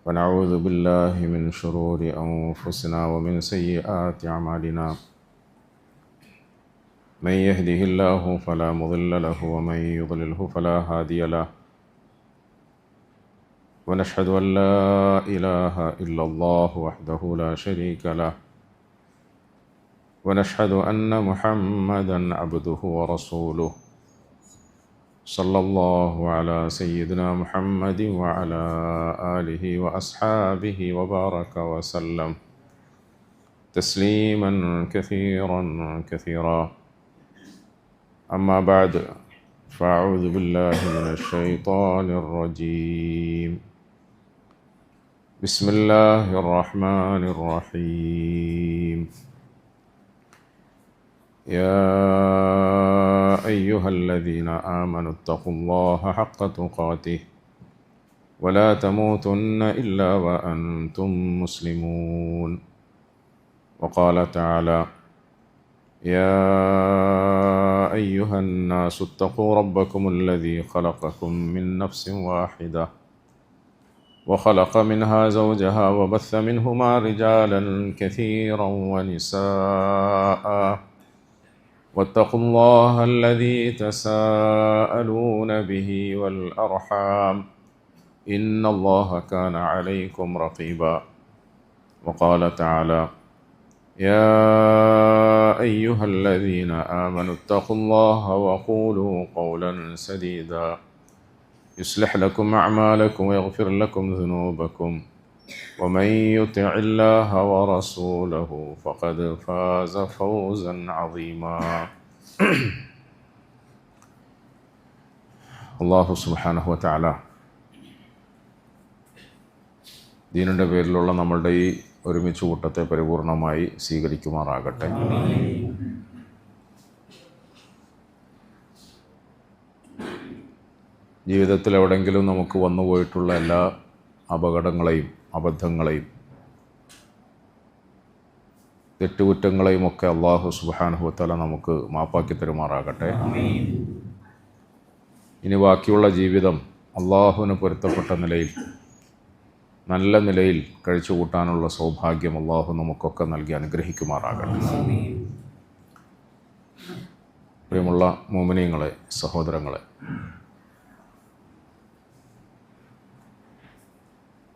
ونعوذ بالله من شرور أنفسنا ومن سيئات أعمالنا من يهده الله فلا مضل له ومن يضلله فلا هادي له ونشهد أن لا إله إلا الله وحده لا شريك له ونشهد أن محمدا عبده ورسوله صلى الله على سيدنا محمد وعلى آله وأصحابه وبارك وسلم تسليما كثيرا كثيرا أما بعد فأعوذ بالله من الشيطان الرجيم بسم الله الرحمن الرحيم يا أيها الذين آمنوا اتقوا الله حق تقاته ولا تموتن إلا وأنتم مسلمون وقال تعالى يا أيها الناس اتقوا ربكم الذي خلقكم من نفس واحدة وخلق منها زوجها وبث منهما رجالا كثيرا ونساء واتقوا الله الذي تساءلون به والأرحام إن الله كان عليكم رقيبا وقال تعالى يا أيها الذين آمنوا اتقوا الله وقولوا قولا سديدا يصلح لكم أعمالكم ويغفر لكم ذنوبكم ومن يطع الله ورسوله فقد فاز فوزا عظيما അല്ലാഹു സുബ്ഹാനഹു വതആല ദീനിൻ്റെ പേരിലുള്ള നമ്മളുടെ ഈ ഒരുമിച്ച് കൂട്ടത്തെ പരിപൂർണമായി സ്വീകരിക്കുമാറാകട്ടെ. ജീവിതത്തിൽ എവിടെയെങ്കിലും നമുക്ക് വന്നുപോയിട്ടുള്ള എല്ലാ അപകടങ്ങളെയും അബദ്ധങ്ങളെയും തെറ്റുകുറ്റങ്ങളെയും ഒക്കെ അല്ലാഹു സുബ്ഹാനഹു വതആല നമുക്ക് മാപ്പാക്കി തരുമാറാകട്ടെ. ഇനി ബാക്കിയുള്ള ജീവിതം അല്ലാഹുവിന് പൊരുത്തപ്പെട്ട നിലയിൽ നല്ല നിലയിൽ കഴിച്ചു കൂട്ടാനുള്ള സൗഭാഗ്യം അല്ലാഹു നമുക്കൊക്കെ നൽകി അനുഗ്രഹിക്കുമാറാകട്ടെ. പ്രിയമുള്ള മുഅ്മിനീങ്ങളെ, സഹോദരങ്ങളെ,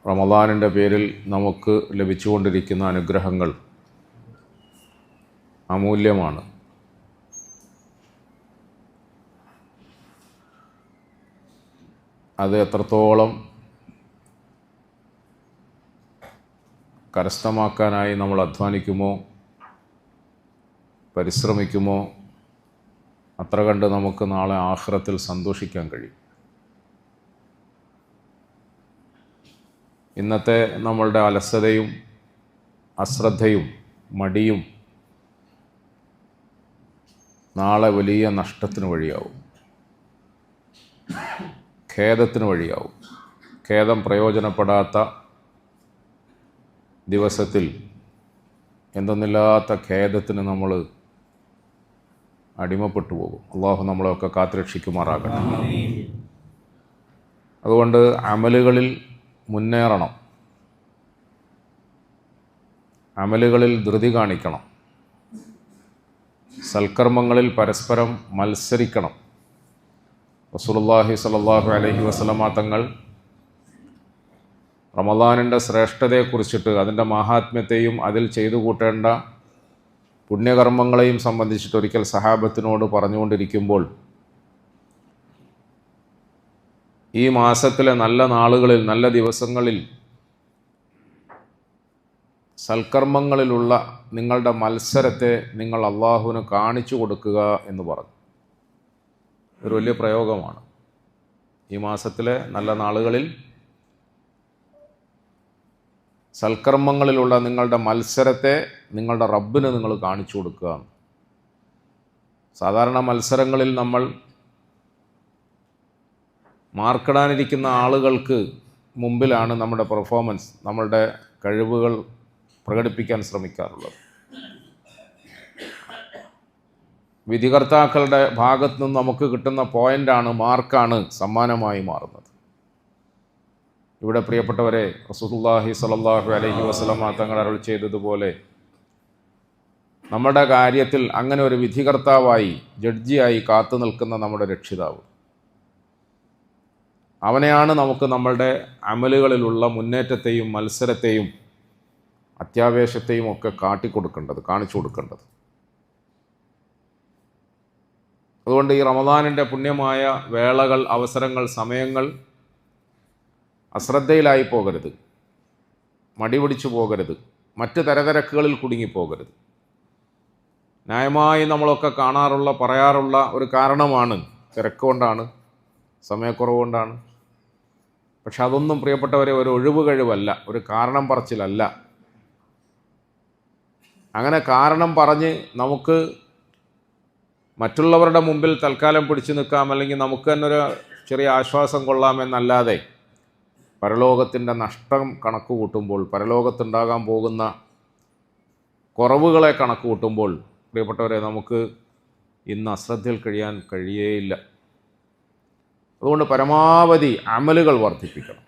റമദാനിൻ്റെ പേരിൽ നമുക്ക് ലഭിച്ചുകൊണ്ടിരിക്കുന്ന അനുഗ്രഹങ്ങൾ അമൂല്യമാണ്. അത് എത്രത്തോളം കരസ്ഥമാക്കാനായി നമ്മൾ അധ്വാനിക്കുമോ പരിശ്രമിക്കുമോ അത്ര കണ്ട് നമുക്ക് നാളെ ആഖിറത്തിൽ സന്തോഷിക്കാൻ കഴിയും. ഇന്നത്തെ നമ്മളുടെ അലസതയും അശ്രദ്ധയും മടിയും നാളെ വലിയ നഷ്ടത്തിന് വഴിയാവും, ഖേദത്തിന് വഴിയാവും. ഖേദം പ്രയോജനപ്പെടാത്ത ദിവസത്തിൽ എന്തെന്നില്ലാത്ത ഖേദത്തിന് നമ്മൾ അടിമപ്പെട്ടു പോകും. അള്ളാഹു നമ്മളെയൊക്കെ കാത്തുരക്ഷിക്കുമാറാകട്ടെ. അതുകൊണ്ട് അമലുകളിൽ മുന്നേറണം, അമലുകളിൽ ധൃതി കാണിക്കണം, സൽക്കർമ്മങ്ങളിൽ പരസ്പരം മത്സരിക്കണം. റസൂലുള്ളാഹി സ്വല്ലല്ലാഹു അലൈഹി വസല്ലമ തങ്ങൾ റമദാനിൻ്റെ ശ്രേഷ്ഠതയെക്കുറിച്ചിട്ട്, അതിൻ്റെ മാഹാത്മ്യത്തെയും അതിൽ ചെയ്തു കൂട്ടേണ്ട പുണ്യകർമ്മങ്ങളെയും സംബന്ധിച്ചിട്ട് ഒരിക്കൽ സഹാബത്തിനോട് പറഞ്ഞുകൊണ്ടിരിക്കുമ്പോൾ, ഈ മാസത്തിലെ നല്ല നാളുകളിൽ, നല്ല ദിവസങ്ങളിൽ സൽക്കർമ്മങ്ങളിലുള്ള നിങ്ങളുടെ മത്സരത്തെ നിങ്ങൾ അള്ളാഹുവിന് കാണിച്ചു കൊടുക്കുക എന്ന് പറഞ്ഞു. ഒരു വലിയ പ്രയോഗമാണ്. ഈ മാസത്തിലെ നല്ല നാളുകളിൽ സൽക്കർമ്മങ്ങളിലുള്ള നിങ്ങളുടെ മത്സരത്തെ നിങ്ങളുടെ റബ്ബിന് നിങ്ങൾ കാണിച്ചു കൊടുക്കുക. സാധാരണ മത്സരങ്ങളിൽ നമ്മൾ മാർക്കിടാനിരിക്കുന്ന ആളുകൾക്ക് മുമ്പിലാണ് നമ്മുടെ പെർഫോമൻസ്, നമ്മളുടെ കഴിവുകൾ പ്രകടിപ്പിക്കാൻ ശ്രമിക്കാറുള്ളത്. വിധികർത്താക്കളുടെ ഭാഗത്തു നിന്ന് നമുക്ക് കിട്ടുന്ന പോയിൻ്റാണ്, മാർക്കാണ് സമ്മാനമായി മാറുന്നത്. ഇവിടെ പ്രിയപ്പെട്ടവരെ, റസൂലുള്ളാഹി സ്വല്ലല്ലാഹു അലൈഹി വസല്ലമ തങ്ങൾ അരുളി ചെയ്തതുപോലെ നമ്മുടെ കാര്യത്തിൽ അങ്ങനെ ഒരു വിധികർത്താവായി, ജഡ്ജിയായി കാത്തു നിൽക്കുന്ന നമ്മുടെ രക്ഷിതാവ്, അവനെയാണ് നമുക്ക് നമ്മളുടെ അമലുകളിലുള്ള മുന്നേറ്റത്തെയും മത്സരത്തെയും അത്യാവേശത്തെയും ഒക്കെ കാണിച്ചു കൊടുക്കേണ്ടത്. അതുകൊണ്ട് ഈ റമദാനിൻ്റെ പുണ്യമായ വേളകൾ, അവസരങ്ങൾ, സമയങ്ങൾ അശ്രദ്ധയിലായി പോകരുത്, മടി പിടിച്ചു പോകരുത്, മറ്റ് തരതിരക്കുകളിൽ കുടുങ്ങിപ്പോകരുത്. ന്യായമായി നമ്മളൊക്കെ കാണാറുള്ള, പറയാറുള്ള ഒരു കാരണമാണ് തിരക്ക് കൊണ്ടാണ്, സമയക്കുറവ് കൊണ്ടാണ്. പക്ഷെ അതൊന്നും പ്രിയപ്പെട്ടവരെ ഒരു ഒഴിവ് കഴിവല്ല, ഒരു കാരണം പറച്ചിലല്ല. അങ്ങനെ കാരണം പറഞ്ഞ് നമുക്ക് മറ്റുള്ളവരുടെ മുമ്പിൽ തൽക്കാലം പിടിച്ചു നിൽക്കാം, അല്ലെങ്കിൽ നമുക്ക് തന്നെ ഒരു ചെറിയ ആശ്വാസം കൊള്ളാമെന്നല്ലാതെ പരലോകത്തിൻ്റെ നഷ്ടം കണക്ക് കൂട്ടുമ്പോൾ, പരലോകത്തുണ്ടാകാൻ പോകുന്ന കുറവുകളെ കണക്ക് കൂട്ടുമ്പോൾ പ്രിയപ്പെട്ടവരെ, നമുക്ക് ഇന്ന് അശ്രദ്ധയിൽ കഴിയാൻ കഴിയേയില്ല. അതുകൊണ്ട് പരമാവധി അമലുകൾ വർദ്ധിപ്പിക്കണം,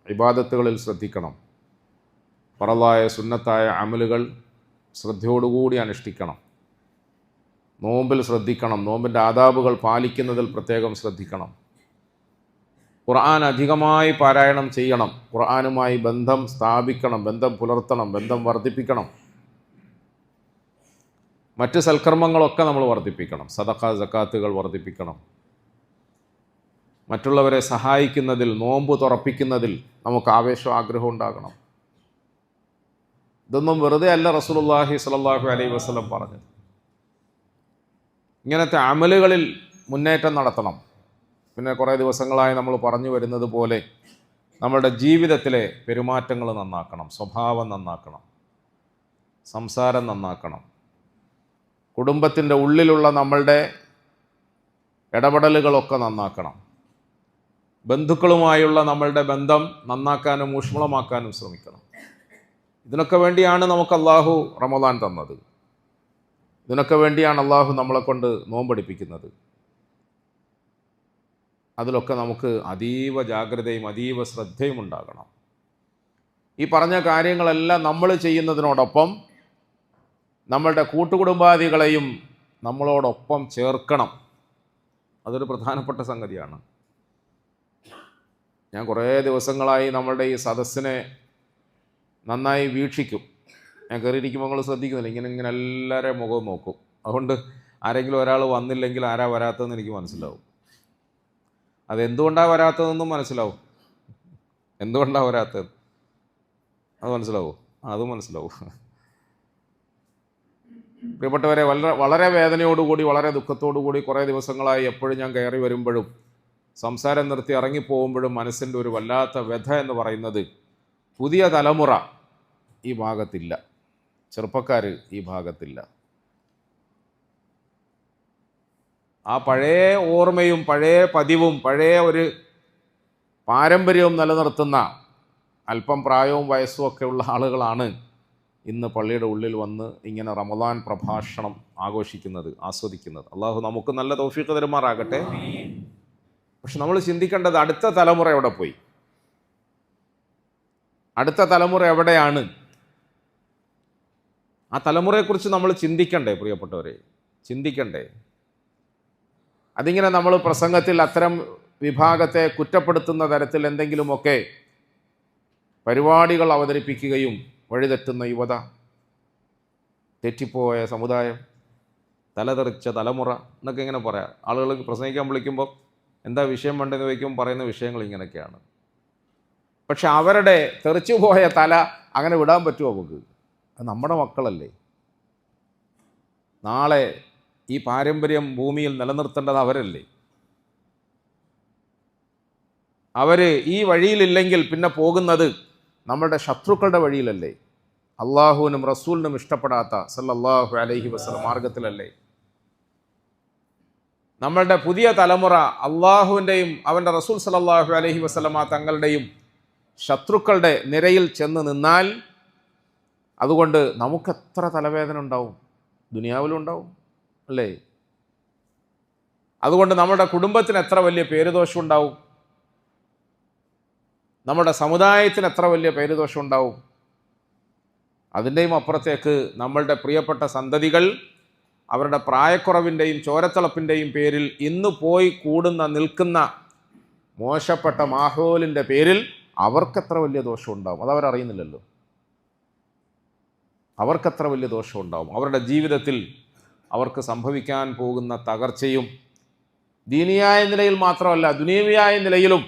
ഇബാദത്തുകളിൽ ശ്രദ്ധിക്കണം, ഫറളായ സുന്നത്തായ അമലുകൾ ശ്രദ്ധയോടുകൂടി അനുഷ്ഠിക്കണം, നോമ്പിൽ ശ്രദ്ധിക്കണം, നോമ്പിൻ്റെ ആദാബുകൾ പാലിക്കുന്നതിൽ പ്രത്യേകം ശ്രദ്ധിക്കണം, ഖുർആൻ അധികമായി പാരായണം ചെയ്യണം, ഖുർആനുമായി ബന്ധം സ്ഥാപിക്കണം, ബന്ധം പുലർത്തണം, ബന്ധം വർദ്ധിപ്പിക്കണം. മറ്റ് സൽക്കർമ്മങ്ങളൊക്കെ നമ്മൾ വർദ്ധിപ്പിക്കണം, സദഖ സക്കാത്തുകൾ വർദ്ധിപ്പിക്കണം. മറ്റുള്ളവരെ സഹായിക്കുന്നതിൽ, നോമ്പ് തുറപ്പിക്കുന്നതിൽ നമുക്ക് ആവേശവും ആഗ്രഹം ഉണ്ടാകണം. ഇതൊന്നും വെറുതെ അല്ല റസൂലുള്ളാഹി സ്വല്ലല്ലാഹു അലൈഹി വസല്ലം പറഞ്ഞത്. ഇങ്ങനത്തെ അമലുകളിൽ മുന്നേറ്റം നടത്തണം. പിന്നെ കുറേ ദിവസങ്ങളായി നമ്മൾ പറഞ്ഞു വരുന്നത് പോലെ നമ്മുടെ ജീവിതത്തിലെ പെരുമാറ്റങ്ങൾ നന്നാക്കണം, സ്വഭാവം നന്നാക്കണം, സംസാരം നന്നാക്കണം, കുടുംബത്തിൻ്റെ ഉള്ളിലുള്ള നമ്മളുടെ ഇടപെടലുകളൊക്കെ നന്നാക്കണം, ബന്ധുക്കളുമായുള്ള നമ്മളുടെ ബന്ധം നന്നാക്കാനും ഊഷ്മളമാക്കാനും ശ്രമിക്കണം. ഇതിനൊക്കെ വേണ്ടിയാണ് നമുക്ക് അള്ളാഹു റമദാൻ തന്നത്. ഇതിനൊക്കെ വേണ്ടിയാണ് അള്ളാഹു നമ്മളെ കൊണ്ട് നോമ്പെടുപ്പിക്കുന്നത്. അതിലൊക്കെ നമുക്ക് അതീവ ജാഗ്രതയും അതീവ ശ്രദ്ധയും ഉണ്ടാകണം. ഈ പറഞ്ഞ കാര്യങ്ങളെല്ലാം നമ്മൾ ചെയ്യുന്നതിനോടൊപ്പം നമ്മളുടെ കൂട്ടുകുടുംബാദികളെയും നമ്മളോടൊപ്പം ചേർക്കണം. അതൊരു പ്രധാനപ്പെട്ട സംഗതിയാണ്. ഞാൻ കുറേ ദിവസങ്ങളായി നമ്മളുടെ ഈ സദസ്സിനെ നന്നായി വീക്ഷിക്കും. ഞാൻ കയറിയിരിക്കുമ്പോൾ നിങ്ങൾ ശ്രദ്ധിക്കുന്നില്ല, ഇങ്ങനെ എല്ലാവരെയും മുഖവും നോക്കും. അതുകൊണ്ട് ആരെങ്കിലും ഒരാൾ വന്നില്ലെങ്കിൽ ആരാ വരാത്തതെന്ന് എനിക്ക് മനസ്സിലാവും. അതെന്തുകൊണ്ടാണ് വരാത്തതെന്നും മനസ്സിലാവും. എന്തുകൊണ്ടാണ് വരാത്തത് അത് മനസ്സിലാവും, അതും മനസ്സിലാവും. പ്രിയപ്പെട്ടവരെ, വളരെ വേദനയോടുകൂടി, വളരെ ദുഃഖത്തോടുകൂടി കുറേ ദിവസങ്ങളായി എപ്പോഴും ഞാൻ കയറി വരുമ്പോഴും സംസാരം നിർത്തി ഇറങ്ങിപ്പോകുമ്പോഴും മനസ്സിൻ്റെ ഒരു വല്ലാത്ത വ്യഥ എന്ന് പറയുന്നത്, പുതിയ തലമുറ ഈ ഭാഗത്തില്ല, ചെറുപ്പക്കാർ ഈ ഭാഗത്തില്ല. ആ പഴയ ഓർമ്മയും പഴയ പതിവും പഴയ ഒരു പാരമ്പര്യവും നിലനിർത്തുന്ന അല്പം പ്രായവും വയസ്സും ഒക്കെ ഉള്ള ആളുകളാണ് ഇന്ന് പള്ളിയുടെ ഉള്ളിൽ വന്ന് ഇങ്ങനെ റമദാൻ പ്രഭാഷണം ആഘോഷിക്കുന്നത്, ആസ്വദിക്കുന്നത്. അള്ളാഹു നമുക്ക് നല്ല തൗഫീഖ് തരുമാറാകട്ടെ. പക്ഷെ നമ്മൾ ചിന്തിക്കേണ്ടത് അടുത്ത തലമുറ എവിടെ പോയി? അടുത്ത തലമുറ എവിടെയാണ്? ആ തലമുറയെക്കുറിച്ച് നമ്മൾ ചിന്തിക്കണ്ടേ പ്രിയപ്പെട്ടവരെ? ചിന്തിക്കണ്ടേ? അതിങ്ങനെ നമ്മൾ പ്രസംഗത്തിൽ അത്തരം വിഭാഗത്തെ കുറ്റപ്പെടുത്തുന്ന തരത്തിൽ എന്തെങ്കിലുമൊക്കെ പരിപാടികൾ അവതരിപ്പിക്കുകയും വഴിതെറ്റുന്ന യുവത, തെറ്റിപ്പോയ സമുദായം, തലതെറിച്ച തലമുറ എന്നൊക്കെ ഇങ്ങനെ പറയാം. ആളുകൾ പ്രസംഗിക്കാൻ വിളിക്കുമ്പോൾ എന്താ വിഷയം വേണ്ടെന്ന് ചോദിക്കുമ്പോൾ പറയുന്ന വിഷയങ്ങൾ ഇങ്ങനെയൊക്കെയാണ്. പക്ഷെ അവരുടെ തെറിച്ചുപോയ തല അങ്ങനെ വിടാൻ പറ്റുമോ നമുക്ക്? അത് നമ്മുടെ മക്കളല്ലേ. നാളെ ഈ പാരമ്പര്യം ഭൂമിയിൽ നിലനിർത്തേണ്ടത് അവരല്ലേ. അവർ ഈ വഴിയിലില്ലെങ്കിൽ പിന്നെ പോകുന്നത് നമ്മളുടെ ശത്രുക്കളുടെ വഴിയിലല്ലേ, അള്ളാഹുവിനും റസൂലിനും ഇഷ്ടപ്പെടാത്ത സല്ലല്ലാഹു അലൈഹി വസല്ലം മാർഗത്തിലല്ലേ. നമ്മളുടെ പുതിയ തലമുറ അള്ളാഹുവിൻ്റെയും അവൻ്റെ റസൂൽ സല്ലല്ലാഹു അലൈഹി വസല്ലമ തങ്ങളുടെയും ശത്രുക്കളുടെ നിരയിൽ ചെന്ന് നിന്നാൽ അതുകൊണ്ട് നമുക്കെത്ര തലവേദന ഉണ്ടാവും, ദുനിയാവിലും ഉണ്ടാവും അല്ലേ. അതുകൊണ്ട് നമ്മുടെ കുടുംബത്തിന് എത്ര വലിയ പേരുദോഷം ഉണ്ടാവും. നമ്മുടെ സമുദായത്തിന് എത്ര വലിയ പേരുദോഷം ഉണ്ടാവും. അതിൻ്റെയും അപ്പുറത്തേക്ക് നമ്മളുടെ പ്രിയപ്പെട്ട സന്തതികൾ അവരുടെ പ്രായക്കുറവിൻ്റെയും ചോരത്തിളപ്പിൻ്റെയും പേരിൽ ഇന്ന് പോയി നിൽക്കുന്ന മോശപ്പെട്ട മാഹോലിൻ്റെ പേരിൽ അവർക്കെത്ര വലിയ ദോഷം ഉണ്ടാവും അതവരറിയുന്നില്ലല്ലോ. അവർക്കെത്ര വലിയ ദോഷം ഉണ്ടാവും. അവരുടെ ജീവിതത്തിൽ അവർക്ക് സംഭവിക്കാൻ പോകുന്ന തകർച്ചയും ദീനിയായ നിലയിൽ മാത്രമല്ല ദുനിയവിയായ നിലയിലും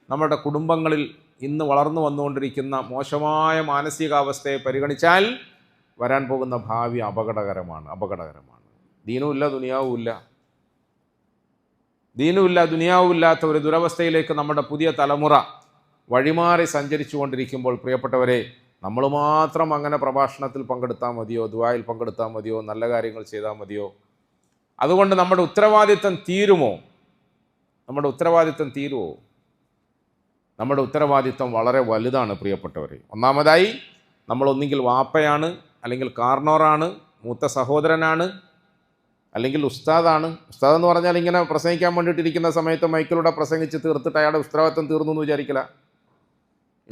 നമ്മുടെ കുടുംബങ്ങളിൽ ഇന്ന് വളർന്നു വന്നുകൊണ്ടിരിക്കുന്ന മോശമായ മാനസികാവസ്ഥയെ പരിഗണിച്ചാൽ വരാൻ പോകുന്ന ഭാവി അപകടകരമാണ്. ദീനുമില്ല ദുനിയാവുമില്ലാത്ത ഒരു ദുരവസ്ഥയിലേക്ക് നമ്മുടെ പുതിയ തലമുറ വഴിമാറി സഞ്ചരിച്ചു കൊണ്ടിരിക്കുമ്പോൾ പ്രിയപ്പെട്ടവരെ, നമ്മൾ മാത്രം അങ്ങനെ പ്രഭാഷണത്തിൽ പങ്കെടുത്താൽ മതിയോ, ദുആയിൽ പങ്കെടുത്താൽ മതിയോ, നല്ല കാര്യങ്ങൾ ചെയ്താൽ മതിയോ? അതുകൊണ്ട് നമ്മുടെ ഉത്തരവാദിത്തം തീരുമോ? നമ്മുടെ ഉത്തരവാദിത്തം വളരെ വലുതാണ് പ്രിയപ്പെട്ടവരെ. ഒന്നാമതായി നമ്മൾ ഒന്നുകിൽ വാപ്പയാണ്, അല്ലെങ്കിൽ കാർണോറാണ്, മൂത്ത സഹോദരനാണ്, അല്ലെങ്കിൽ ഉസ്താദാണ്. ഉസ്താദ് എന്ന് പറഞ്ഞാൽ ഇങ്ങനെ പ്രസംഗിക്കാൻ വേണ്ടിയിട്ടിരിക്കുന്ന സമയത്ത് മൈക്കിലൂടെ പ്രസംഗിച്ച് തീർത്തിട്ട് അയാളുടെ ഉത്തരവാദിത്തം തീർന്നു എന്ന് വിചാരിക്കില്ല.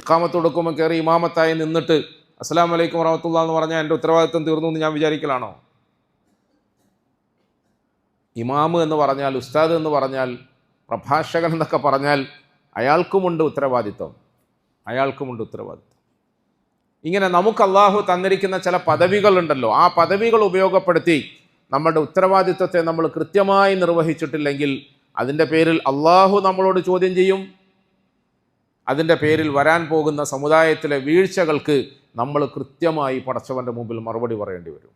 ഇഖാമത്ത് കൊടുക്കുമ്പോൾ കയറി ഇമാമത്തായി നിന്നിട്ട് അസ്സലാമു അലൈക്കും വറഹ്മത്തുള്ളാഹി എന്ന് പറഞ്ഞാൽ എൻ്റെ ഉത്തരവാദിത്തം തീർന്നു എന്ന് ഞാൻ വിചാരിക്കലാണോ? ഇമാമ് എന്ന് പറഞ്ഞാൽ, ഉസ്താദ് എന്ന് പറഞ്ഞാൽ, പ്രഭാഷകൻ എന്നൊക്കെ പറഞ്ഞാൽ അയാൾക്കുമുണ്ട് ഉത്തരവാദിത്വം. ഇങ്ങനെ നമുക്ക് അള്ളാഹു തന്നിരിക്കുന്ന ചില പദവികളുണ്ടല്ലോ, ആ പദവികൾ ഉപയോഗപ്പെടുത്തി നമ്മുടെ ഉത്തരവാദിത്വത്തെ നമ്മൾ കൃത്യമായി നിർവഹിച്ചിട്ടില്ലെങ്കിൽ അതിൻ്റെ പേരിൽ അള്ളാഹു നമ്മളോട് ചോദ്യം ചെയ്യും. അതിൻ്റെ പേരിൽ വരാൻ പോകുന്ന സമുദായത്തിലെ വീഴ്ചകൾക്ക് നമ്മൾ കൃത്യമായി പടച്ചവൻ്റെ മുമ്പിൽ മറുപടി പറയേണ്ടി വരും.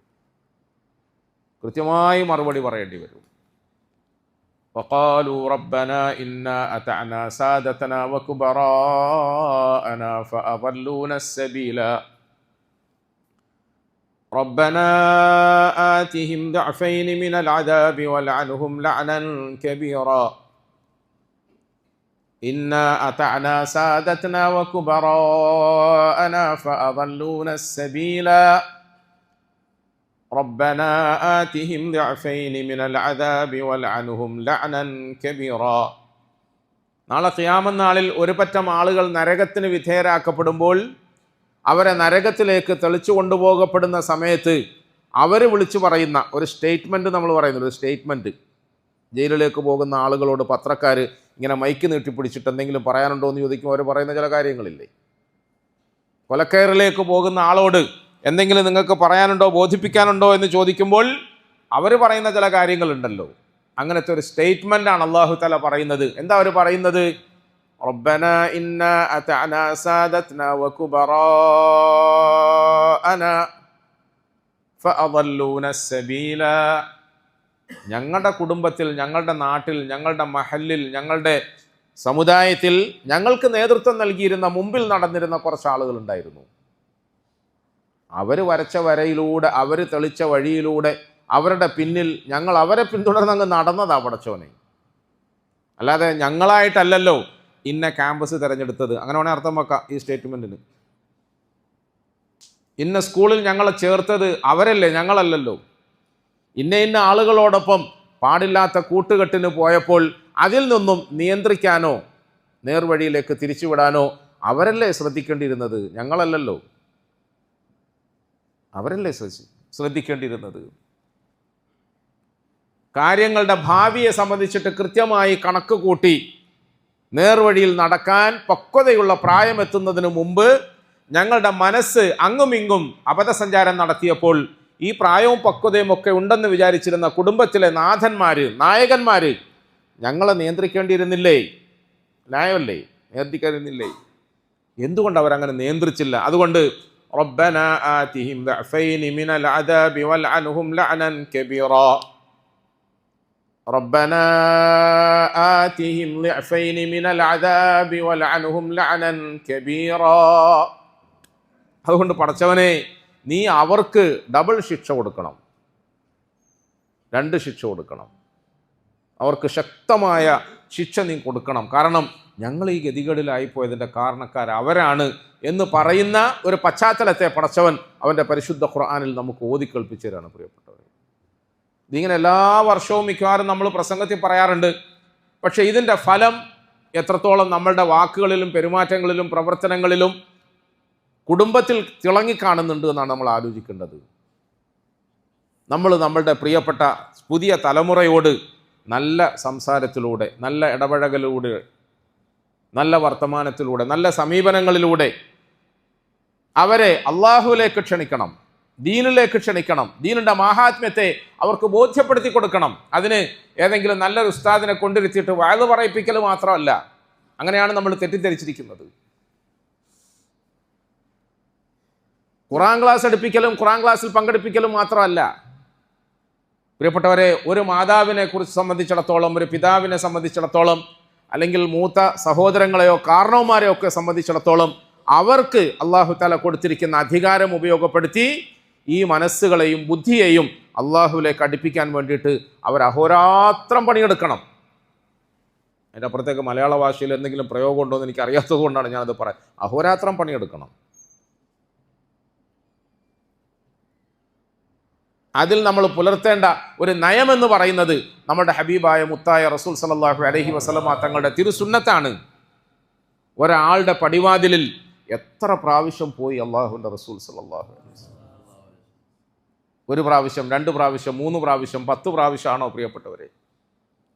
وقالوا ربنا إنا أطعنا سادتنا وكبراءنا فأضلونا السبيل ربنا آتهم ضعفين من العذاب والعنهم لعنا كبيرا إنا أطعنا سادتنا وكبراءنا فأضلونا السبيل ربنا آتهم ضعفين من العذاب والعنهم لعنا كبيرا. നാളെ ഖിയാമത്ത് നാളിൽ ഒരു പറ്റം ആളുകൾ നരകത്തിന് വിധേയരാക്കപ്പെടുമ്പോൾ അവരെ നരകത്തിലേക്ക് തെളിച്ചു കൊണ്ടുപോകപ്പെടുന്ന സമയത്ത് അവർ വിളിച്ചു പറയുന്ന ഒരു സ്റ്റേറ്റ്മെൻറ്റ് നമ്മൾ പറയുന്നത്, ഒരു സ്റ്റേറ്റ്മെൻറ്റ്. ജയിലിലേക്ക് പോകുന്ന ആളുകളോട് പത്രക്കാർ ഇങ്ങനെ മൈക്ക് നീട്ടിപ്പിടിച്ചിട്ട് എന്തെങ്കിലും പറയാനുണ്ടോ എന്ന് ചോദിക്കുമ്പോൾ അവർ പറയുന്ന ചില കാര്യങ്ങളില്ലേ. കൊലക്കയറിലേക്ക് പോകുന്ന ആളോട് എന്തെങ്കിലും നിങ്ങൾക്ക് പറയാനുണ്ടോ, ബോധിപ്പിക്കാനുണ്ടോ എന്ന് ചോദിക്കുമ്പോൾ അവർ പറയുന്ന ചില കാര്യങ്ങളുണ്ടല്ലോ. അങ്ങനത്തെ ഒരു സ്റ്റേറ്റ്മെൻ്റാണ് അല്ലാഹു തആല പറയുന്നത്. എന്താ അവർ പറയുന്നത്? റബ്ബന ഇന്ന അതഅന സാദത്ന വകുബറാഅന ഫഅദല്ലൂന സബീല. ഞങ്ങളുടെ കുടുംബത്തിൽ, ഞങ്ങളുടെ നാട്ടിൽ, ഞങ്ങളുടെ മഹല്ലിൽ, ഞങ്ങളുടെ സമുദായത്തിൽ ഞങ്ങൾക്ക് നേതൃത്വം നൽകിയിരുന്ന, മുമ്പിൽ നടന്നിരുന്ന കുറച്ച് ആളുകളുണ്ടായിരുന്നു. അവർ വരച്ച വരയിലൂടെ, അവർ തെളിച്ച വഴിയിലൂടെ, അവരുടെ പിന്നിൽ ഞങ്ങൾ അവരെ പിന്തുടർന്നങ്ങ് നടന്നതാ പടച്ചോനെ. അല്ലാതെ ഞങ്ങളായിട്ടല്ലല്ലോ ഇന്ന ക്യാമ്പസ് തിരഞ്ഞെടുത്തത്. അങ്ങനെ വേണേൽ അർത്ഥം വെക്കാം ഈ സ്റ്റേറ്റ്മെൻറ്റിന്. ഇന്ന സ്കൂളിൽ ഞങ്ങളെ ചേർത്തത് അവരല്ലേ, ഞങ്ങളല്ലല്ലോ. ഇന്ന ആളുകളോടൊപ്പം പാടില്ലാത്ത കൂട്ടുകെട്ടിന് പോയപ്പോൾ അതിൽ നിന്നും നിയന്ത്രിക്കാനോ നേർവഴിയിലേക്ക് തിരിച്ചുവിടാനോ അവരല്ലേ ശ്രദ്ധിക്കേണ്ടിയിരുന്നത്, ഞങ്ങളല്ലല്ലോ. അവരല്ലേ ശ്രദ്ധിക്കേണ്ടിയിരുന്നത്. കാര്യങ്ങളുടെ ഭാവിയെ സംബന്ധിച്ചിട്ട് കൃത്യമായി കണക്ക് കൂട്ടി നേർവഴിയിൽ നടക്കാൻ പക്വതയുള്ള പ്രായമെത്തുന്നതിന് മുമ്പ് ഞങ്ങളുടെ മനസ്സ് അങ്ങുമിങ്ങും അബദ്ധസഞ്ചാരം നടത്തിയപ്പോൾ ഈ പ്രായവും പക്വതയും ഒക്കെ ഉണ്ടെന്ന് വിചാരിച്ചിരുന്ന കുടുംബത്തിലെ നായകന്മാർ ഞങ്ങളെ നിയന്ത്രിക്കേണ്ടിയിരുന്നില്ലേ? ന്യായമല്ലേ? നിയന്ത്രിക്കാതിരുന്നില്ലേ? എന്തുകൊണ്ട് അവരങ്ങനെ നിയന്ത്രിച്ചില്ല? അതുകൊണ്ട് റബ്ബന ആതിഹിം ദഅഫൈനി മിനൽ അദാബി വൽഅൻഹും ലഅനൻ കബീറാ. റബ്ബന ആതിഹിം ദഅഫൈനി മിനൽ അദാബി വൽഅൻഹും ലഅനൻ കബീറാ. അതുകൊണ്ട് പടച്ചവനെ, നീ അവർക്ക് ഡബിൾ ശിക്ഷ കൊടുക്കണം, 2 ശിക്ഷ കൊടുക്കണം. അവർക്ക് ശക്തമായ ശിക്ഷ നീ കൊടുക്കണം. കാരണം ഞങ്ങൾ ഈ ഗതികേടിലായിപ്പോയതിൻ്റെ കാരണക്കാർ അവരാണ് എന്ന് പറയുന്ന ഒരു പശ്ചാത്തലത്തെ പടച്ചവൻ അവൻ്റെ പരിശുദ്ധ ഖുർആനിൽ നമുക്ക് ഓതിക്കേൾപ്പിച്ചു തരാണ് പ്രിയപ്പെട്ടവർ. ഇതിങ്ങനെ എല്ലാ വർഷവും മിക്കവാറും നമ്മൾ പ്രസംഗത്തിൽ പറയാറുണ്ട്. പക്ഷേ ഇതിൻ്റെ ഫലം എത്രത്തോളം നമ്മളുടെ വാക്കുകളിലും പെരുമാറ്റങ്ങളിലും പ്രവർത്തനങ്ങളിലും കുടുംബത്തിൽ തിളങ്ങിക്കാണുന്നുണ്ട് എന്നാണ് നമ്മൾ ആലോചിക്കേണ്ടത്. നമ്മൾ നമ്മളുടെ പ്രിയപ്പെട്ട പുതിയ തലമുറയോട് നല്ല സംസാരത്തിലൂടെ, നല്ല ഇടപഴകലിലൂടെ, നല്ല വർത്തമാനത്തിലൂടെ, നല്ല സമീപനങ്ങളിലൂടെ അവരെ അള്ളാഹുവിലേക്ക് ക്ഷണിക്കണം, ദീനിലേക്ക് ക്ഷണിക്കണം, ദീനിൻ്റെ മാഹാത്മ്യത്തെ അവർക്ക് ബോധ്യപ്പെടുത്തി കൊടുക്കണം. അതിന് ഏതെങ്കിലും നല്ലൊരു ഉസ്താദിനെ കൊണ്ടിരുത്തിയിട്ട് വഅദ് പറയിപ്പിക്കൽ മാത്രമല്ല. അങ്ങനെയാണ് നമ്മൾ തെറ്റിദ്ധരിച്ചിരിക്കുന്നത്. ഖുർആൻ ക്ലാസ് എടുപ്പിക്കലും ഖുർആൻ ക്ലാസ്സിൽ പങ്കെടുപ്പിക്കലും മാത്രമല്ല. പ്രിയപ്പെട്ടവരെ, ഒരു മാതാവിനെ കുറിച്ച് സംബന്ധിച്ചിടത്തോളം, ഒരു പിതാവിനെ സംബന്ധിച്ചിടത്തോളം, അല്ലെങ്കിൽ മൂത്ത സഹോദരങ്ങളെയോ കാരണവന്മാരെയോ ഒക്കെ സംബന്ധിച്ചിടത്തോളം അവർക്ക് അള്ളാഹു തആല കൊടുത്തിരിക്കുന്ന അധികാരം ഉപയോഗപ്പെടുത്തി ഈ മനസ്സുകളെയും ബുദ്ധിയെയും അള്ളാഹുവിലേക്ക് അടുപ്പിക്കാൻ വേണ്ടിയിട്ട് അവർ അഹോരാത്രം പണിയെടുക്കണം. അതിൻ്റെ അപ്പുറത്തേക്ക് മലയാള ഭാഷയിൽ എന്തെങ്കിലും പ്രയോഗം ഉണ്ടോ എന്ന് എനിക്ക് അറിയാത്തത് കൊണ്ടാണ് ഞാനത് പറയാം. അഹോരാത്രം പണിയെടുക്കണം. അതിൽ നമ്മൾ പുലർത്തേണ്ട ഒരു നയമെന്ന് പറയുന്നത് നമ്മുടെ ഹബീബായ മുത്തായ റസൂൽ സല്ലല്ലാഹു അലൈഹി വസല്ലമ തങ്ങളുടെ തിരുസുന്നത്താണ്. ഒരാളുടെ പടിവാതിലിൽ എത്ര പ്രാവശ്യം പോയി അള്ളാഹുവിൻ്റെ റസൂൽ സല്ലല്ലാഹു അലൈഹി വസല്ലം? ഒരു പ്രാവശ്യം, 2 പ്രാവശ്യം, 3 പ്രാവശ്യം, 10 പ്രാവശ്യമാണോ പ്രിയപ്പെട്ടവരെ?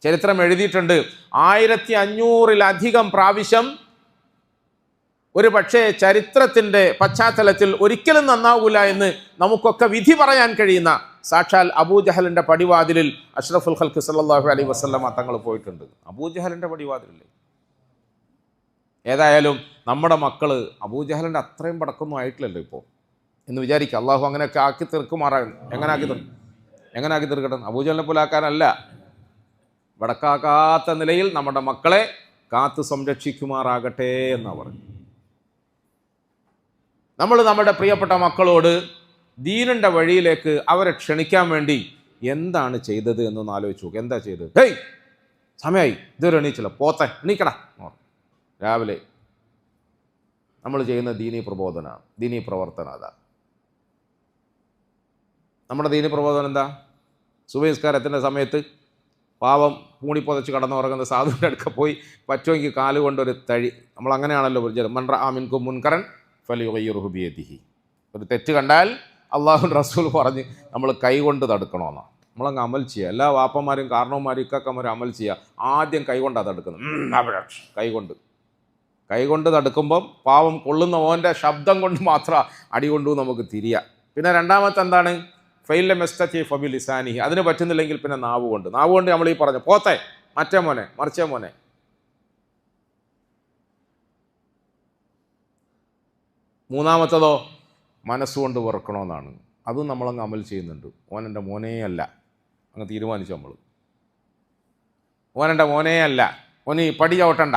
ചരിത്രം എഴുതിയിട്ടുണ്ട് 1500-ലധികം പ്രാവശ്യം. ഒരു പക്ഷേ ചരിത്രത്തിൻ്റെ പശ്ചാത്തലത്തിൽ ഒരിക്കലും നന്നാവൂല എന്ന് നമുക്കൊക്കെ വിധി പറയാൻ കഴിയുന്ന സാക്ഷാൽ അബൂജഹലിൻ്റെ പടിവാതിലിൽ അഷ്റഫുൽ ഖൽഖ് സല്ലല്ലാഹു അലൈഹി വസല്ലമ തങ്ങൾ പോയിട്ടുണ്ട്. അബൂജഹലിൻ്റെ പടിവാതിലില്ലേ? ഏതായാലും നമ്മുടെ മക്കൾ അബൂജഹലിൻ്റെ അത്രയും പടക്കൊന്നും ആയിട്ടില്ലല്ലോ ഇപ്പോൾ എന്ന് വിചാരിക്കുക. അള്ളാഹു അങ്ങനെയൊക്കെ ആക്കി തീർക്കുമാറാകും. എങ്ങനെ ആക്കി തീർക്കട്ടെ? അബൂജഹലിനെ പോലെ ആക്കാനല്ല, വടക്കാക്കാത്ത നിലയിൽ നമ്മുടെ മക്കളെ കാത്തു സംരക്ഷിക്കുമാറാകട്ടെ എന്നാണ് പറഞ്ഞു. നമ്മൾ നമ്മുടെ പ്രിയപ്പെട്ട മക്കളോട് ദീനിൻ്റെ വഴിയിലേക്ക് അവരെ ക്ഷണിക്കാൻ വേണ്ടി എന്താണ് ചെയ്തത് എന്നൊന്ന് ആലോചിച്ച് നോക്കുക. എന്താ ചെയ്തത്? ഹേയ്, സമയമായി, ഇതുവരെ എണീച്ചില്ല, പോത്തെ എണീക്കടാ. രാവിലെ നമ്മൾ ചെയ്യുന്ന ദീനീ പ്രബോധനമാണ്, ദീനീ പ്രവർത്തനം. അതാ നമ്മുടെ ദീനീ പ്രബോധനം. എന്താ? സുബഹി നിസ്കാരത്തിൻ്റെ സമയത്ത് പാവം പൂണിപ്പൊതച്ച് കടന്നുറങ്ങുന്ന സാധുവിൻ്റെ അടുക്ക പോയി പറ്റുമെങ്കിൽ കാലുകൊണ്ടൊരു തഴി. നമ്മൾ അങ്ങനെയാണല്ലോ പരിചയം. മൻ റഅ മിൻകും മുൻകറൻ ഫലിയുഗയ്യിറുഹു ബിയദിഹി. ഒരു തെറ്റ് കണ്ടാൽ അള്ളാഹു റസൂൽ പറഞ്ഞ് നമ്മൾ കൈകൊണ്ട് തടുക്കണമെന്നാണ്. നമ്മളങ്ങ് അമൽ ചെയ്യുക. എല്ലാ വാപ്പന്മാരും കാരണവന്മാരും ഇക്കാക്കന്മാരും അമൽ ചെയ്യുക. ആദ്യം കൈകൊണ്ടാണ് തടുക്കുന്നത്. കൈകൊണ്ട് തടുക്കുമ്പം പാവം കൊള്ളുന്ന ഓൻ്റെ ശബ്ദം കൊണ്ട് മാത്രം അടി കൊണ്ടു നമുക്ക് തിരിയാം. പിന്നെ രണ്ടാമത്തെ എന്താണ്? ഫൈല മെസ്തി ഫബി ലിസാനിഹി. അതിന് പറ്റുന്നില്ലെങ്കിൽ പിന്നെ നാവ് കൊണ്ട് നമ്മൾ ഈ പറഞ്ഞു പോത്തെ, മറ്റേ മോനെ, മറിച്ചേ മോനെ. മൂന്നാമത്തതോ മനസ്സുകൊണ്ട് വെറുക്കണമെന്നാണ്. അതും നമ്മളങ്ങ് അമൽ ചെയ്യുന്നുണ്ട്. ഓനെൻ്റെ മോനേ അല്ല, അങ്ങ് തീരുമാനിച്ചു നമ്മൾ. ഓനെൻ്റെ മോനേ അല്ല, ഓന് പടി ചവിട്ടണ്ട,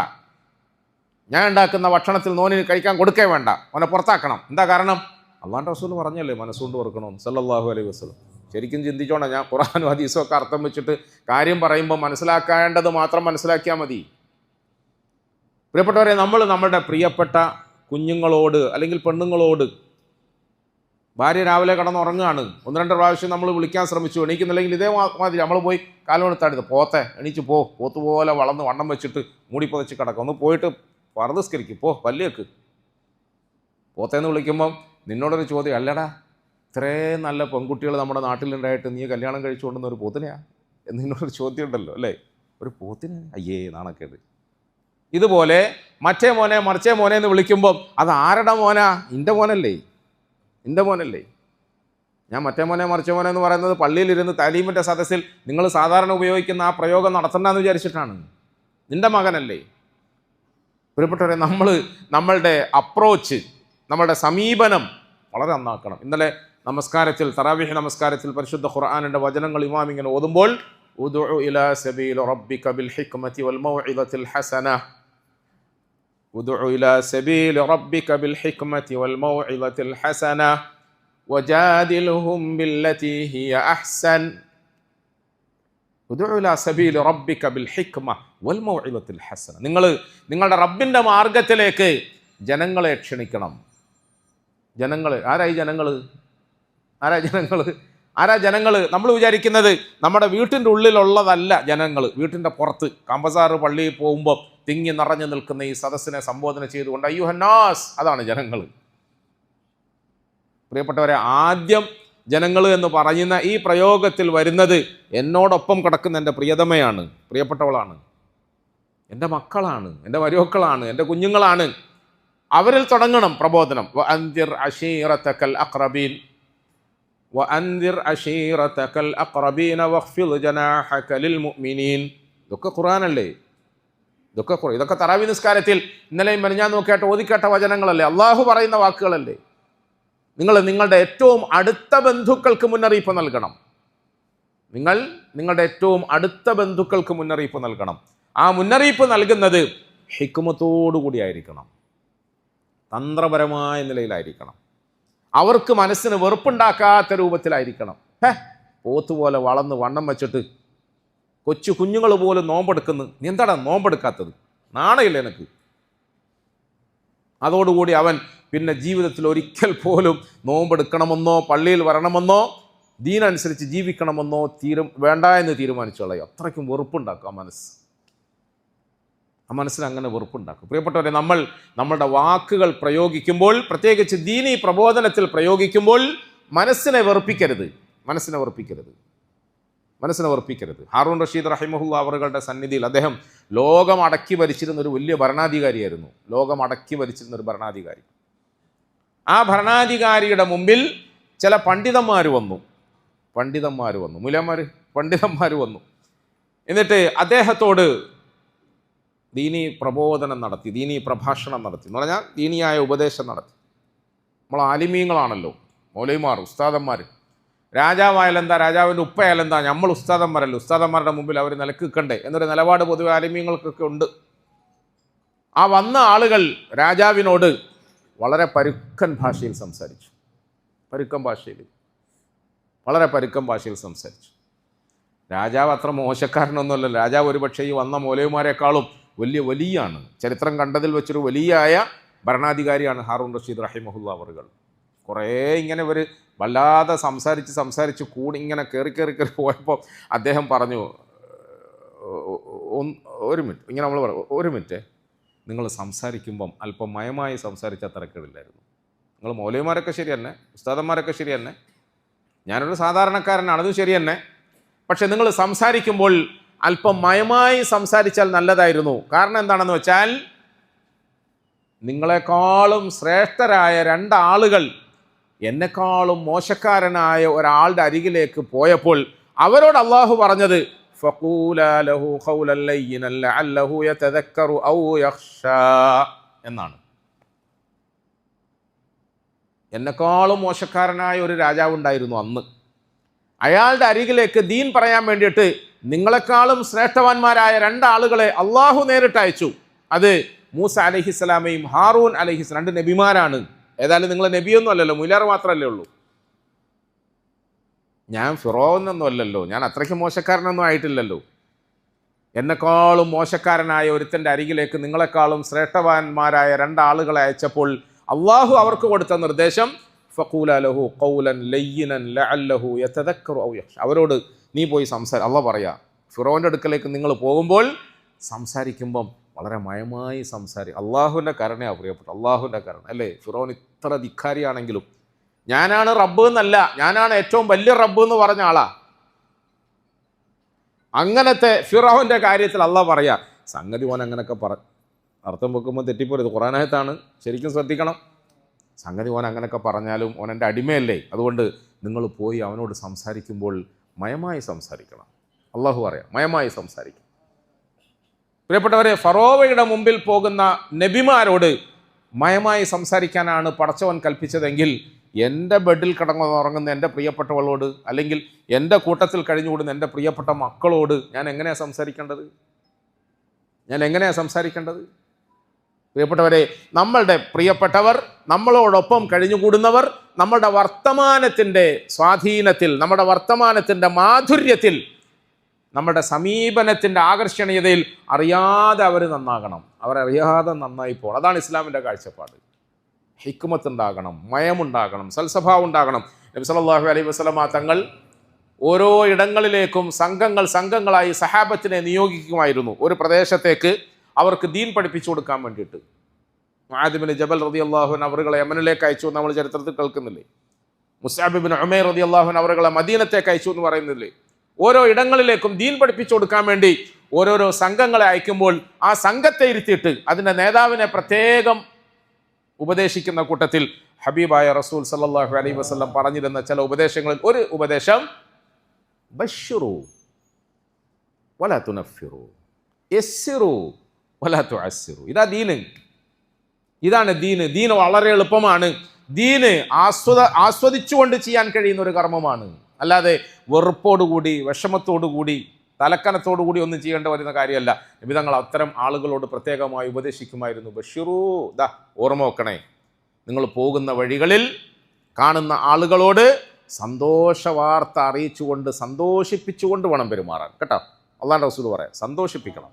ഞാൻ ഉണ്ടാക്കുന്ന ഭക്ഷണത്തിൽ നോനിന് കഴിക്കാൻ കൊടുക്കേ വേണ്ട, ഓനെ പുറത്താക്കണം. എന്താ കാരണം? അള്ളാഹുവിൻ്റെ റസൂൽ പറഞ്ഞല്ലേ മനസ്സുകൊണ്ട് വെറുക്കണമെന്ന് സല്ലല്ലാഹു അലൈഹി വസല്ലം. ശരിക്കും ചിന്തിച്ചോണം. ഞാൻ ഖുർആനും ഹദീസും ഒക്കെ അർത്ഥം വെച്ചിട്ട് കാര്യം പറയുമ്പോൾ മനസ്സിലാക്കേണ്ടത് മാത്രം മനസ്സിലാക്കിയാൽ മതി. പ്രിയപ്പെട്ടവരെ, നമ്മൾ നമ്മുടെ പ്രിയപ്പെട്ട കുഞ്ഞുങ്ങളോട് അല്ലെങ്കിൽ പെണ്ണുങ്ങളോട്, ഭാര്യ രാവിലെ കിടന്നുറങ്ങുകയാണ്, 1-2 പ്രാവശ്യം നമ്മൾ വിളിക്കാൻ ശ്രമിച്ചു, എണീക്കുന്നില്ലെങ്കിൽ ഇതേ മാതിരി നമ്മൾ പോയി കാലുകൊടുത്താടുത്ത് പോത്തെ എണീച്ച് പോ, പോത്തുപോലെ വളർന്ന് വണ്ണം വെച്ചിട്ട് മൂടി പൊതച്ച് കിടക്കും, ഒന്ന് പോയിട്ട് പറദസ്കരിക്കും, പോ പല്ലിയേക്ക്. പോത്തേന്ന് വിളിക്കുമ്പം നിന്നോടൊരു ചോദ്യം, അല്ലടാ ഇത്രയും നല്ല പെൺകുട്ടികൾ നമ്മുടെ നാട്ടിലുണ്ടായിട്ട് നീ കല്യാണം കഴിച്ചു കൊണ്ടുവന്ന ഒരു പോത്തിനെയാ എന്ന് നിന്നോടൊരു ചോദ്യം ഉണ്ടല്ലോ അല്ലേ? ഒരു പോത്തിന്, അയ്യേ നാണക്കേട്. ഇതുപോലെ മറ്റേ മോനെ മറിച്ചേ മോനെ എന്ന് വിളിക്കുമ്പം അത് ആരുടെ മോനാ? എൻ്റെ മോനല്ലേ. ഞാൻ മറ്റേ മോനെ മറിച്ചേ മോനെ എന്ന് പറയുന്നത് പള്ളിയിലിരുന്ന് തലീമിൻ്റെ സദസ്സിൽ നിങ്ങൾ സാധാരണ ഉപയോഗിക്കുന്ന ആ പ്രയോഗം നടത്തണ്ടെന്ന് വിചാരിച്ചിട്ടാണ്. നിൻ്റെ മകനല്ലേ. പ്രിയപ്പെട്ടവരെ, നമ്മളുടെ അപ്രോച്ച്, നമ്മളുടെ സമീപനം വളരെ നന്നാക്കണം. ഇന്നലെ നമസ്കാരത്തിൽ, തറാവീഹ് നമസ്കാരത്തിൽ പരിശുദ്ധ ഖുർആനിൻ്റെ വചനങ്ങൾ ഇമാം ഇങ്ങനെ ഓതുമ്പോൾ ഉദ്ഉ ഇലാ സബീലി റബ്ബിക ബിൽ ഹിക്മതി വൽ മൗഇദത്തിൽ ഹസന, ഉദ്ഉ ഇലാ സബീലി റബ്ബിക ബിൽ ഹിക്മതി വൽ മൗഇദത്തിൽ ഹസന വജാദിൽഹും ബില്ലതി ഹിയ അഹ്സൻ. ഉദ്ഉ ഇലാ സബീലി റബ്ബിക ബിൽ ഹിക്മ വൽ മൗഇദത്തിൽ ഹസന. നിങ്ങളുടെ റബ്ബിൻ്റെ മാർഗത്തിലേക്ക് ജനങ്ങളെ ക്ഷണിക്കണം. ആരാ ജനങ്ങൾ? നമ്മൾ വിചാരിക്കുന്നത് നമ്മുടെ വീട്ടിൻ്റെ ഉള്ളിലുള്ളതല്ല ജനങ്ങൾ. വീട്ടിൻ്റെ പുറത്ത് കമ്പസാറ് പള്ളിയിൽ പോകുമ്പോൾ തിങ്ങി നിറഞ്ഞു നിൽക്കുന്ന ഈ സദസ്സിനെ സംബോധന ചെയ്തുകൊണ്ട് അയ്യുഹന്നാസ്, അതാണ് ജനങ്ങൾ. പ്രിയപ്പെട്ടവരെ, ആദ്യം ജനങ്ങൾ എന്ന് പറയുന്ന ഈ പ്രയോഗത്തിൽ വരുന്നത് എന്നോടൊപ്പം കിടക്കുന്ന എൻ്റെ പ്രിയതമയാണ്, പ്രിയപ്പെട്ടവളാണ്, എൻ്റെ മക്കളാണ്, എൻ്റെ മരുമക്കളാണ്, എൻ്റെ കുഞ്ഞുങ്ങളാണ്. അവരിൽ തുടങ്ങണം പ്രബോധനം. വഅൻദിർ അശീറതകൽ അഖ്റബീൻ വഅൻദിർ അശീറതകൽ അഖ്റബീന വഖ്ഫിദ് ജനാഹക ലിൽ മുഅ്മിനീൻ. ഇതൊക്കെ ഖുർആനല്ലേ? ഇതൊക്കെ തറാവി നിസ്കാരത്തിൽ ഇന്നലെയും മെനഞ്ഞാന്നും നോക്കിയിട്ട് ഓതിക്കേട്ട വചനങ്ങളല്ലേ? അള്ളാഹു പറയുന്ന വാക്കുകളല്ലേ? നിങ്ങൾ നിങ്ങളുടെ ഏറ്റവും അടുത്ത ബന്ധുക്കൾക്ക് മുന്നറിയിപ്പ് നൽകണം. നിങ്ങൾ നിങ്ങളുടെ ഏറ്റവും അടുത്ത ബന്ധുക്കൾക്ക് മുന്നറിയിപ്പ് നൽകണം. ആ മുന്നറിയിപ്പ് നൽകുന്നത് ഹിക്മത്തോടു കൂടിയായിരിക്കണം, തന്ത്രപരമായ നിലയിലായിരിക്കണം, അവർക്ക് മനസ്സിന് വെറുപ്പുണ്ടാക്കാത്ത രൂപത്തിലായിരിക്കണം. പോത്തുപോലെ വളർന്ന് വണ്ണം വെച്ചിട്ട് കൊച്ചു കുഞ്ഞുങ്ങൾ പോലും നോമ്പെടുക്കുന്നു, നീ എന്താണ് നോമ്പെടുക്കാത്തത്? നാണയില്ല എനിക്ക്. അതോടുകൂടി അവൻ പിന്നെ ജീവിതത്തിൽ ഒരിക്കൽ പോലും നോമ്പെടുക്കണമെന്നോ പള്ളിയിൽ വരണമെന്നോ ദീനനുസരിച്ച് ജീവിക്കണമെന്നോ വേണ്ട എന്ന് തീരുമാനിച്ചു കളയും. അത്രയ്ക്കും വെറുപ്പുണ്ടാക്കും ആ മനസ്സിന് അങ്ങനെ വെറുപ്പുണ്ടാക്കും. പ്രിയപ്പെട്ടവരെ, നമ്മളുടെ വാക്കുകൾ പ്രയോഗിക്കുമ്പോൾ, പ്രത്യേകിച്ച് ദീനി പ്രബോധനത്തിൽ പ്രയോഗിക്കുമ്പോൾ മനസ്സിനെ വെറുപ്പിക്കരുത്. ഹാറൂൺ റഷീദ് റഹിമഹുല്ലാ അവരുടെ സന്നിധിയിൽ അദ്ദേഹം ലോകം അടക്കി ഭരിച്ചിരുന്ന ഒരു വലിയ ഭരണാധികാരിയായിരുന്നു. ആ ഭരണാധികാരിയുടെ മുമ്പിൽ ചില പണ്ഡിതന്മാർ വന്നു, പണ്ഡിതന്മാർ വന്നു. എന്നിട്ട് അദ്ദേഹത്തോട് ദീനി പ്രബോധനം നടത്തി, ദീനി പ്രഭാഷണം നടത്തി എന്ന് പറഞ്ഞാൽ ദീനിയായ ഉപദേശം നടത്തി. നമ്മൾ ആലിമീങ്ങളാണല്ലോ, മൗലവിമാർ, ഉസ്താദന്മാർ. രാജാവായാലെന്താ, രാജാവിൻ്റെ ഉപ്പയായാലെന്താ, നമ്മൾ ഉസ്താദന്മാരല്ലേ, ഉസ്താദന്മാരുടെ മുമ്പിൽ അവർ നിലനിൽക്കണ്ടേ എന്നൊരു നിലപാട് പൊതുവെ ആലിമീങ്ങൾക്കൊക്കെ ഉണ്ട്. ആ വന്ന ആളുകൾ രാജാവിനോട് വളരെ പരുക്കൻ ഭാഷയിൽ സംസാരിച്ചു. വളരെ പരുക്കൻ ഭാഷയിൽ സംസാരിച്ചു. രാജാവ് അത്ര മോശക്കാരനൊന്നുമല്ല. രാജാവ് ഒരുപക്ഷെ ഈ വന്ന മൗലവിമാരെക്കാളും വലിയാണ്. ചരിത്രം കണ്ടതിൽ വെച്ചൊരു വലിയായ ഭരണാധികാരിയാണ് ഹാറൂൺ റഷീദ് റഹിമഹുല്ലാ അവറുകൾ. കുറേ ഇങ്ങനെ ഇവർ വല്ലാതെ സംസാരിച്ച് കൂടി ഇങ്ങനെ കയറി പോയപ്പോൾ അദ്ദേഹം പറഞ്ഞു, ഒരു മിനിറ്റ്, ഇങ്ങനെ നമ്മൾ പറയും, ഒരു മിനിറ്റ്, നിങ്ങൾ സംസാരിക്കുമ്പം അല്പം മയമായി സംസാരിച്ചാൽ തിരക്കേടില്ലായിരുന്നു. നിങ്ങൾ മൗലവിമാരൊക്കെ ശരി തന്നെ, ഉസ്താദന്മാരൊക്കെ ശരി തന്നെ, ഞാനൊരു സാധാരണക്കാരനാണ്, അതും ശരി തന്നെ. പക്ഷെ നിങ്ങൾ സംസാരിക്കുമ്പോൾ അല്പം മയമായി സംസാരിച്ചാൽ നല്ലതായിരുന്നു. കാരണം എന്താണെന്ന് വെച്ചാൽ, നിങ്ങളെക്കാളും ശ്രേഷ്ഠരായ രണ്ടാളുകൾ എന്നെക്കാളും മോശക്കാരനായ ഒരാളുടെ അരികിലേക്ക് പോയപ്പോൾ അവരോട് അള്ളാഹു പറഞ്ഞത് ഫഖൂലാ ലഹു ഖൗലൻ ലയ്യിനൻ ലഅല്ലഹു യതദക്കറു ഔ യഖ്ശാ എന്നാണ്. എന്നെക്കാളും മോശക്കാരനായ ഒരു രാജാവുണ്ടായിരുന്നു അന്ന്. അയാളുടെ അരികിലേക്ക് ദീൻ പറയാൻ വേണ്ടിയിട്ട് നിങ്ങളെക്കാളും ശ്രേഷ്ഠവാന്മാരായ രണ്ടാളുകളെ അള്ളാഹു നേരിട്ട് അയച്ചു. അത് മൂസ അലൈഹിസ്സലാമയും ഹാറൂൻ അലൈഹിസ്സലാം, രണ്ട് നബിമാരാണ്. ഏതായാലും നിങ്ങൾ നബിയൊന്നും അല്ലല്ലോ, മുലാർ മാത്രമല്ലേ ഉള്ളൂ. ഞാൻ ഫിറോനൊന്നും അല്ലല്ലോ, ഞാൻ അത്രയ്ക്ക് മോശക്കാരനൊന്നും ആയിട്ടില്ലല്ലോ. എന്നെക്കാളും മോശക്കാരനായ ഒരുത്തൻ്റെ അരികിലേക്ക് നിങ്ങളെക്കാളും ശ്രേഷ്ഠവാന്മാരായ രണ്ടാളുകളെ അയച്ചപ്പോൾ അള്ളാഹു അവർക്ക് കൊടുത്ത നിർദ്ദേശം ഫഖൂലാ ലഹു ഖൗലൻ ലയ്യിനൻ ലഅല്ലഹു യതദക്കറു ഔ യഖ്ശാ. അവരോട് നീ പോയി അള്ളാഹ് പറയാ, ഫിറോൻ്റെ അടുക്കലേക്ക് നിങ്ങൾ പോകുമ്പോൾ സംസാരിക്കുമ്പം വളരെ മയമായി അള്ളാഹുവിൻ്റെ കരുണയാണ് പ്രിയപ്പെട്ട, അള്ളാഹുവിൻ്റെ കരുണ അല്ലേ. ഫിറോൻ ഇത്ര ധിക്കാരിയാണെങ്കിലും ഞാനാണ് റബ്ബ് എന്നല്ല, ഞാനാണ് ഏറ്റവും വലിയ റബ്ബ് എന്ന് പറഞ്ഞ ആളാ. അങ്ങനത്തെ ഫിറോൻ്റെ കാര്യത്തിൽ അള്ളാഹ് പറയാ, സംഗതി ഓൻ അങ്ങനെയൊക്കെ അർത്ഥം വെക്കുമ്പോൾ തെറ്റിപ്പോരുത്, ഖുർആനായത്താണ്, ശരിക്കും ശ്രദ്ധിക്കണം. സംഗതി ഓൻ അങ്ങനെയൊക്കെ പറഞ്ഞാലും ഓൻ എൻ്റെ അടിമയല്ലേ, അതുകൊണ്ട് നിങ്ങൾ പോയി അവനോട് സംസാരിക്കുമ്പോൾ മയമായി സംസാരിക്കണം. അള്ളാഹു പറയാം, മയമായി സംസാരിക്കും. പ്രിയപ്പെട്ടവരെ, ഫറോവയുടെ മുമ്പിൽ പോകുന്ന നബിമാരോട് മയമായി സംസാരിക്കാനാണ് പടച്ചവൻ കൽപ്പിച്ചതെങ്കിൽ എൻ്റെ ബെഡിൽ കിടന്നുറങ്ങുന്ന എൻ്റെ പ്രിയപ്പെട്ടവളോട്, അല്ലെങ്കിൽ എൻ്റെ കൂട്ടത്തിൽ കഴിഞ്ഞുകൂടുന്ന എൻ്റെ പ്രിയപ്പെട്ട മക്കളോട് ഞാൻ എങ്ങനെയാണ് സംസാരിക്കേണ്ടത്? പ്രിയപ്പെട്ടവരെ, നമ്മളുടെ പ്രിയപ്പെട്ടവർ, നമ്മളോടൊപ്പം കഴിഞ്ഞുകൂടുന്നവർ, നമ്മുടെ വർത്തമാനത്തിൻ്റെ സ്വാധീനത്തിൽ, നമ്മുടെ വർത്തമാനത്തിൻ്റെ മാധുര്യത്തിൽ, നമ്മുടെ സമീപനത്തിൻ്റെ ആകർഷണീയതയിൽ അറിയാതെ അവർ നന്നാകണം. അവരറിയാതെ നന്നായി പോകണം. അതാണ് ഇസ്ലാമിൻ്റെ കാഴ്ചപ്പാട്. ഹിക്മത്തുണ്ടാകണം, മയമുണ്ടാകണം, സൽസ്വഭാവം ഉണ്ടാകണം. നബി സല്ലല്ലാഹു അലൈഹി വസല്ലമ തങ്ങൾ ഓരോ ഇടങ്ങളിലേക്കും സംഘങ്ങളായി സഹാബത്തിനെ നിയോഗിക്കുമായിരുന്നു. ഒരു പ്രദേശത്തേക്ക് അവർക്ക് ദീൻ പഠിപ്പിച്ചു കൊടുക്കാൻ വേണ്ടിയിട്ട്. മുആദ് ഇബ്നു ജബൽ റളിയല്ലാഹു അൻഹു അവരുകളെ യമനിലേക്ക് അയച്ചു എന്ന് നമ്മൾ ചരിത്രത്തിൽ കേൾക്കുന്നില്ലേ? മുസ്അബ് ഇബ്നു ഉമൈർ റളിയല്ലാഹു അൻഹു അവരുകളെ മദീനത്തേക്ക് അയച്ചു എന്ന് പറയുന്നില്ലേ? ഓരോ ഇടങ്ങളിലേക്കും ദീൻ പഠിപ്പിച്ചു കൊടുക്കാൻ വേണ്ടി ഓരോരോ സംഘങ്ങളെ അയക്കുമ്പോൾ ആ സംഘത്തെ ഇരുത്തിയിട്ട് അതിൻ്റെ നേതാവിനെ പ്രത്യേകം ഉപദേശിക്കുന്ന കൂട്ടത്തിൽ ഹബീബായ റസൂൽ സല്ലല്ലാഹു അലൈഹി വസല്ലം പറഞ്ഞിരുന്ന ചില ഉപദേശങ്ങളിൽ ഒരു ഉപദേശം, ബശ്ശിറു വലാ തുനഫിറു യസ്സിറു വലാ തുഅസ്സിറു. ഇതാ ദീന്, ഇതാണ് ദീന്. ദീന് വളരെ എളുപ്പമാണ്. ദീന് ആസ്വദിച്ചുകൊണ്ട് ചെയ്യാൻ കഴിയുന്ന ഒരു കർമ്മമാണ്. അല്ലാതെ വെറുപ്പോടുകൂടി വിഷമത്തോടുകൂടി തലക്കനത്തോടുകൂടി ഒന്നും ചെയ്യേണ്ട വരുന്ന കാര്യമല്ല. നബി തങ്ങൾ അത്തരം ആളുകളോട് പ്രത്യേകമായി ഉപദേശിക്കുമായിരുന്നു. ബശ്ശിറു, ദാ ഓർമ്മ വെക്കണേ, നിങ്ങൾ പോകുന്ന വഴികളിൽ കാണുന്ന ആളുകളോട് സന്തോഷ വാർത്ത അറിയിച്ചുകൊണ്ട് സന്തോഷിപ്പിച്ചുകൊണ്ട് വേണം പെരുമാറാൻ കേട്ടോ. അല്ലാഹുവിൻ്റെ റസൂൽ പറയാം, സന്തോഷിപ്പിക്കണം.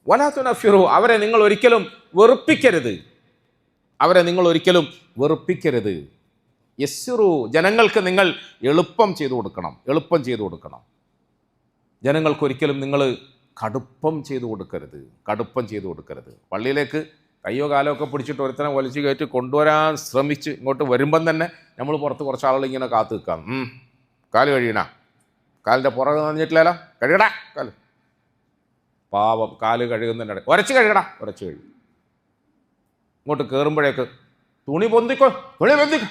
വലാ തുനഫിറു, അവരെ നിങ്ങൾ ഒരിക്കലും വെറുപ്പിക്കരുത്, അവരെ നിങ്ങൾ ഒരിക്കലും വെറുപ്പിക്കരുത്. യസ്സിറു, ജനങ്ങൾക്ക് നിങ്ങൾ എളുപ്പം ചെയ്തു കൊടുക്കണം, എളുപ്പം ചെയ്തു കൊടുക്കണം. ജനങ്ങൾക്കൊരിക്കലും നിങ്ങൾ കടുപ്പം ചെയ്തു കൊടുക്കരുത്, കടുപ്പം ചെയ്തു കൊടുക്കരുത്. പള്ളിയിലേക്ക് കയ്യോ കാലോ ഒക്കെ പിടിച്ചിട്ട് ഒരുത്തനെ വലിച്ചു കയറ്റി കൊണ്ടുവരാൻ ശ്രമിച്ച് ഇങ്ങോട്ട് വരുമ്പം തന്നെ നമ്മൾ പുറത്ത് കുറച്ച് ആളുകൾ ഇങ്ങനെ കാത്തു നിൽക്കാം. കാല് കഴിയണ, കാലിൻ്റെ പുറകെ നനഞ്ഞിട്ടില്ലല്ലോ, കഴുകടാ കാല്. പാവം കാല് കഴുകുന്നതിൻ്റെ ഉരച്ച് കഴുകടാ, ഉരച്ച് കഴുകും. ഇങ്ങോട്ട് കയറുമ്പോഴേക്ക് തുണി പൊന്തിക്കോ, തുണി പൊന്തിക്കോ.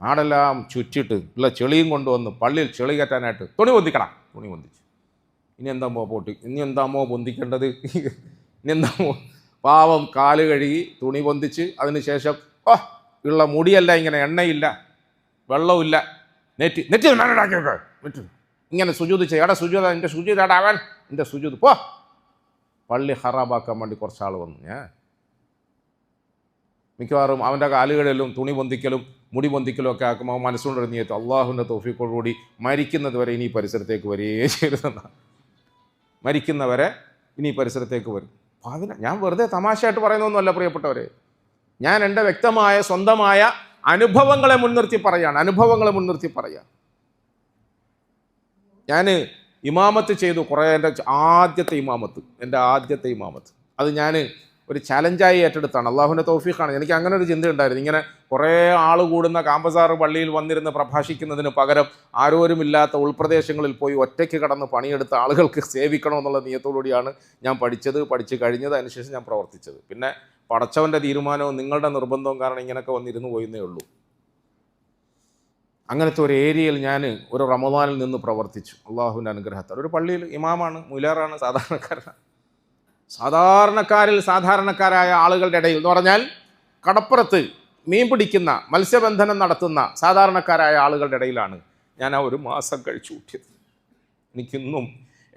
ആടെല്ലാം ചുറ്റിട്ട് ഉള്ള ചെളിയും കൊണ്ടുവന്ന് പള്ളിയിൽ ചെളി കയറ്റാനായിട്ട് തുണി പൊന്തിക്കടാ, തുണി പൊന്തിച്ചു. ഇനി എന്താമോ പൊട്ടി, ഇനി എന്താമോ പൊന്തിക്കേണ്ടത്, ഇനി എന്താമോ. പാവം കാല് കഴുകി തുണി പൊന്തിച്ച് അതിനുശേഷം ഉള്ള മുടിയല്ല, ഇങ്ങനെ എണ്ണയില്ല വെള്ളമില്ല, നെറ്റ് നെറ്റ് ഇങ്ങനെ സുജൂദ് ചെയ്യും. എടാ സുജൂദ്, എൻ്റെ സുജൂദ് എടാവൻ, എൻ്റെ സുജൂദ് പോ. പള്ളി ഹറാബാക്കാൻ വേണ്ടി കുറച്ചാൾ വന്നു. മിക്കവാറും അവൻ്റെ കാലുകളിലും തുണി പൊന്തിക്കലും മുടി പൊന്തിക്കലും ഒക്കെ ആക്കുമ്പോൾ അവൻ മനസ്സുകൊണ്ടൊരു നീയത്ത്, അള്ളാഹുവിൻ്റെ തൗഫീഖോടുകൂടി മരിക്കുന്നത് വരെ ഇനി പരിസരത്തേക്ക് വരികയേ ചെയ്തതെന്നാണ്. മരിക്കുന്നവരെ ഇനി പരിസരത്തേക്ക് വരും. അപ്പോൾ ഞാൻ വെറുതെ തമാശയായിട്ട് പറയുന്നൊന്നുമല്ല പ്രിയപ്പെട്ടവരെ, ഞാൻ എൻ്റെ വ്യക്തമായ സ്വന്തമായ അനുഭവങ്ങളെ മുൻനിർത്തി പറയുകയാണ്, അനുഭവങ്ങളെ മുൻനിർത്തി പറയുക. ഞാൻ ഇമാമത്ത് ചെയ്തു കുറേ, എൻ്റെ ആദ്യത്തെ ഇമാമത്ത് അത് ഞാൻ ഒരു ചലഞ്ചായി ഏറ്റെടുത്താണ്. അള്ളാഹുവിൻ്റെ തൗഫീഖാണ്. എനിക്ക് അങ്ങനെ ഒരു ചിന്ത ഉണ്ടായിരുന്നു. ഇങ്ങനെ കുറേ ആൾ കൂടുന്ന കാമ്പസാർ പള്ളിയിൽ വന്നിരുന്ന് പ്രഭാഷിക്കുന്നതിന് പകരം ആരോരുമില്ലാത്ത ഉൾപ്രദേശങ്ങളിൽ പോയി ഒറ്റയ്ക്ക് കടന്ന് പണിയെടുത്ത ആളുകൾക്ക് സേവിക്കണമെന്നുള്ള നിയത്തോടുകൂടിയാണ് ഞാൻ പഠിച്ചു കഴിഞ്ഞത്. അതിനുശേഷം ഞാൻ പ്രവർത്തിച്ചത്. പിന്നെ പടച്ചവൻ്റെ തീരുമാനവും നിങ്ങളുടെ നിർബന്ധവും കാരണം ഇങ്ങനെയൊക്കെ വന്നിരുന്നു പോയെന്നേ ഉള്ളൂ. അങ്ങനത്തെ ഒരു ഏരിയയിൽ ഞാൻ ഒരു റമദാനിൽ നിന്ന് പ്രവർത്തിച്ചു അള്ളാഹുവിൻ്റെ അനുഗ്രഹത്താൽ. ഒരു പള്ളിയിൽ ഇമാമാണ്, മുലാറാണ്, സാധാരണക്കാരനാണ്. സാധാരണക്കാരായ ആളുകളുടെ ഇടയിൽ എന്ന് പറഞ്ഞാൽ കടപ്പുറത്ത് മീൻ പിടിക്കുന്ന മത്സ്യബന്ധനം നടത്തുന്ന സാധാരണക്കാരായ ആളുകളുടെ ഇടയിലാണ് ഞാൻ ആ ഒരു മാസം കഴിച്ചു കൂട്ടിയത്. എനിക്കിന്നും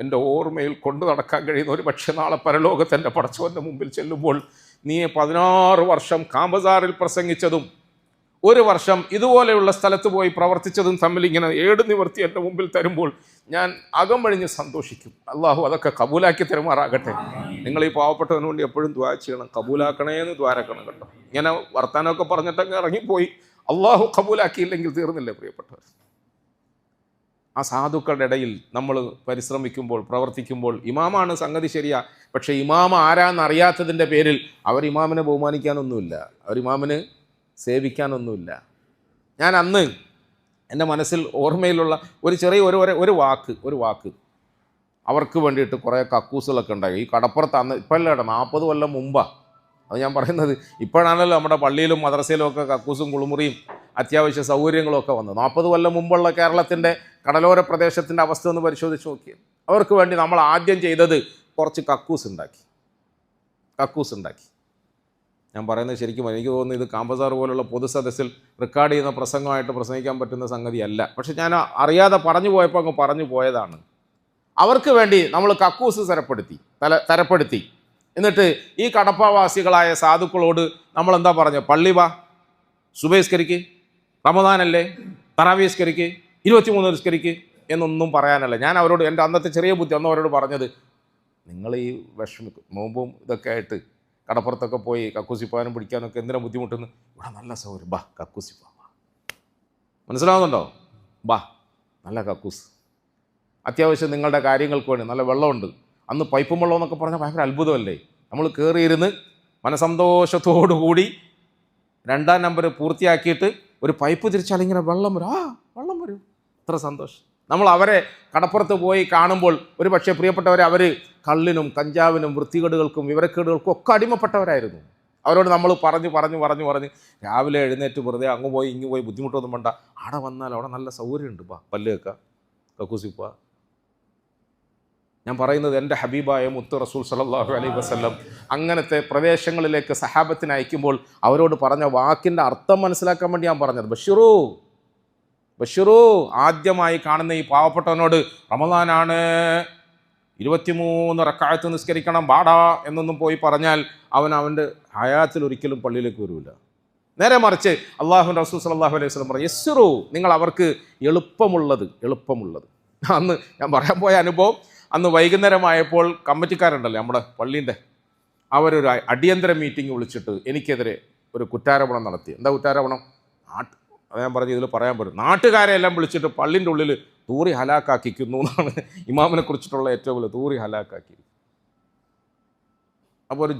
എൻ്റെ ഓർമ്മയിൽ കൊണ്ടു നടക്കാൻ കഴിയുന്ന, ഒരു പക്ഷേ നാളെ പരലോകത്ത് എൻ്റെ പടച്ചവൻ്റെ മുമ്പിൽ ചെല്ലുമ്പോൾ നീ 16 വർഷം കാമ്പസാറിൽ പ്രസംഗിച്ചതും 1 വർഷം ഇതുപോലെയുള്ള സ്ഥലത്ത് പോയി പ്രവർത്തിച്ചതും തമ്മിൽ ഇങ്ങനെ ഏട് നിവർത്തി എൻ്റെ മുമ്പിൽ തരുമ്പോൾ ഞാൻ അകം വഴിഞ്ഞ് സന്തോഷിക്കും. അള്ളാഹു അതൊക്കെ കബൂലാക്കി തരുമാറാകട്ടെ. നിങ്ങൾ ഈ പാവപ്പെട്ടവന് വേണ്ടി എപ്പോഴും ദ്വാ ചെയ്യണം, കബൂലാക്കണേന്ന് ദ്വാരക്കണം കേട്ടോ. ഇങ്ങനെ വർത്താനമൊക്കെ പറഞ്ഞിട്ടൊക്കെ ഇറങ്ങിപ്പോയി അള്ളാഹു കബൂലാക്കിയില്ലെങ്കിൽ തീർന്നില്ലേ പ്രിയപ്പെട്ടവർ. ആ സാധുക്കളുടെ ഇടയിൽ നമ്മൾ പരിശ്രമിക്കുമ്പോൾ പ്രവർത്തിക്കുമ്പോൾ, ഇമാമാണ് സംഗതി ശരിയാ, പക്ഷേ ഇമാമ ആരാന്നറിയാത്തതിൻ്റെ പേരിൽ അവർ ഇമാമിനെ ബഹുമാനിക്കാനൊന്നുമില്ല, അവർ ഇമാമിന് സേവിക്കാനൊന്നുമില്ല. ഞാൻ അന്ന് എൻ്റെ മനസ്സിൽ ഓർമ്മയിലുള്ള ഒരു ചെറിയ ഒരു വാക്ക് അവർക്ക് വേണ്ടിയിട്ട് കുറേ കക്കൂസുകളൊക്കെ ഉണ്ടായി. ഈ കടപ്പുറത്ത് അന്ന് ഇപ്പോഴല്ല, 40 കൊല്ലം മുമ്പാണ് അത് ഞാൻ പറയുന്നത്. ഇപ്പോഴാണല്ലോ നമ്മുടെ പള്ളിയിലും മദ്രസയിലും ഒക്കെ കക്കൂസും കുളിമുറിയും അത്യാവശ്യ സൗകര്യങ്ങളും ഒക്കെ വന്നത്. 40 കൊല്ലം മുമ്പുള്ള കേരളത്തിൻ്റെ കടലോര പ്രദേശത്തിൻ്റെ അവസ്ഥ ഒന്ന് പരിശോധിച്ച് നോക്കിയാൽ അവർക്ക് വേണ്ടി നമ്മൾ ആദ്യം ചെയ്തത് കുറച്ച് കക്കൂസ് ഉണ്ടാക്കി. ഞാൻ പറയുന്നത് ശരിക്കും എനിക്ക് തോന്നുന്നു ഇത് കാമ്പസാർ പോലുള്ള പൊതുസദസ്സിൽ റെക്കോർഡ് ചെയ്യുന്ന പ്രസംഗമായിട്ട് പ്രസംഗിക്കാൻ പറ്റുന്ന സംഗതിയല്ല. പക്ഷെ ഞാൻ അറിയാതെ പറഞ്ഞു പോയപ്പോൾ അങ്ങ് പറഞ്ഞു പോയതാണ്. അവർക്ക് വേണ്ടി നമ്മൾ കക്കൂസ് തരപ്പെടുത്തി. എന്നിട്ട് ഈ കടപ്പവാസികളായ സാധുക്കളോട് നമ്മൾ എന്താ പറഞ്ഞു, പള്ളി വാ, സുബഹിസ്കരിക്ക്, റമദാനല്ലേ, തറാവീസ്കരിക്ക്, 23 നിസ്കരിക്ക് എന്നൊന്നും പറയാനല്ല. ഞാൻ അവരോട് എൻ്റെ അന്നത്തെ ചെറിയ ബുദ്ധി അവരോട് പറഞ്ഞത്, നിങ്ങൾ ഈ വിഷമിക്കും നോമ്പും ഇതൊക്കെ ആയിട്ട് കടപ്പുറത്തൊക്കെ പോയി കക്കൂസി പോകാനും പിടിക്കാനൊക്കെ എന്തിനാ ബുദ്ധിമുട്ടുന്നു, ഇവിടെ നല്ല സൗകര്യം, ബാ കക്കൂസി പോവാ. മനസ്സിലാവുന്നുണ്ടോ? ബാ നല്ല കക്കൂസ്, അത്യാവശ്യം നിങ്ങളുടെ കാര്യങ്ങൾക്ക് വേണ്ടി നല്ല വെള്ളമുണ്ട്, അന്ന് പൈപ്പും വെള്ളം എന്നൊക്കെ പറഞ്ഞാൽ ഭയങ്കര അത്ഭുതമല്ലേ. നമ്മൾ കയറിയിരുന്ന് മനസന്തോഷത്തോടു കൂടി 2ാം നമ്പർ പൂർത്തിയാക്കിയിട്ട് ഒരു പൈപ്പ് തിരിച്ചാൽ ഇങ്ങനെ വെള്ളം വരും, വെള്ളം വരും, അത്ര സന്തോഷം. നമ്മൾ അവരെ കടപ്പുറത്ത് പോയി കാണുമ്പോൾ ഒരു പക്ഷേ പ്രിയപ്പെട്ടവരെ അവർ കള്ളിനും കഞ്ചാവിനും വൃത്തികേടുകൾക്കും വിവരക്കേടുകൾക്കും ഒക്കെ അടിമപ്പെട്ടവരായിരുന്നു. അവരോട് നമ്മൾ പറഞ്ഞ് രാവിലെ എഴുന്നേറ്റ് വെറുതെ അങ്ങ് പോയി ഇങ്ങ് പോയി ബുദ്ധിമുട്ടൊന്നും വേണ്ട, അവിടെ വന്നാൽ അവിടെ നല്ല സൗകര്യമുണ്ട്, പല്ല് വെക്കുക, കക്കൂസിപ്പ. ഞാൻ പറയുന്നത് എൻ്റെ ഹബീബായ മുത്ത് റസൂൽ സല്ലല്ലാഹു അലൈഹി വസല്ലം അങ്ങനത്തെ പ്രദേശങ്ങളിലേക്ക് സഹാബത്തിനെ അയക്കുമ്പോൾ അവരോട് പറഞ്ഞ വാക്കിൻ്റെ അർത്ഥം മനസ്സിലാക്കാൻ വേണ്ടി ഞാൻ പറഞ്ഞത്. ബഷീറു ആദ്യമായി കാണുന്ന ഈ പാവപ്പെട്ടവനോട് റമദാനാണ് 23 റക്അത്ത് നിസ്കരിക്കണം ബാടാ എന്നൊന്നും പോയി പറഞ്ഞാൽ അവൻ്റെ ഹയാത്തിൽ ഒരിക്കലും പള്ളിയിലേക്ക് വരില്ല. നേരെ മറിച്ച് അള്ളാഹുവിൻ്റെ റസൂൽ സല്ലല്ലാഹു അലൈഹി വസല്ലം പറഞ്ഞു, യസ്റു, നിങ്ങൾ അവർക്ക് എളുപ്പമുള്ളത്. അന്ന് ഞാൻ പറയാൻ പോയ അനുഭവം, അന്ന് വൈകുന്നേരമായപ്പോൾ കമ്മിറ്റിക്കാരുണ്ടല്ലോ നമ്മുടെ പള്ളീൻ്റെ, അവരൊരു അടിയന്തര മീറ്റിംഗ് വിളിച്ചിട്ട് എനിക്കെതിരെ ഒരു കുറ്റാരോപണം നടത്തി. എന്താ കുറ്റാരോപണം? അത് ഞാൻ പറഞ്ഞു ഇതിൽ പറയാൻ പറ്റും. നാട്ടുകാരെ എല്ലാം വിളിച്ചിട്ട് പള്ളിൻ്റെ ഉള്ളിൽ തൂറി ഹലാക്കാക്കിക്കുന്നു എന്നാണ് ഇമാമിനെ കുറിച്ചിട്ടുള്ള ഏറ്റവും വലിയ തൂറി ഹലാക്കാക്കി. അപ്പോൾ ഒരു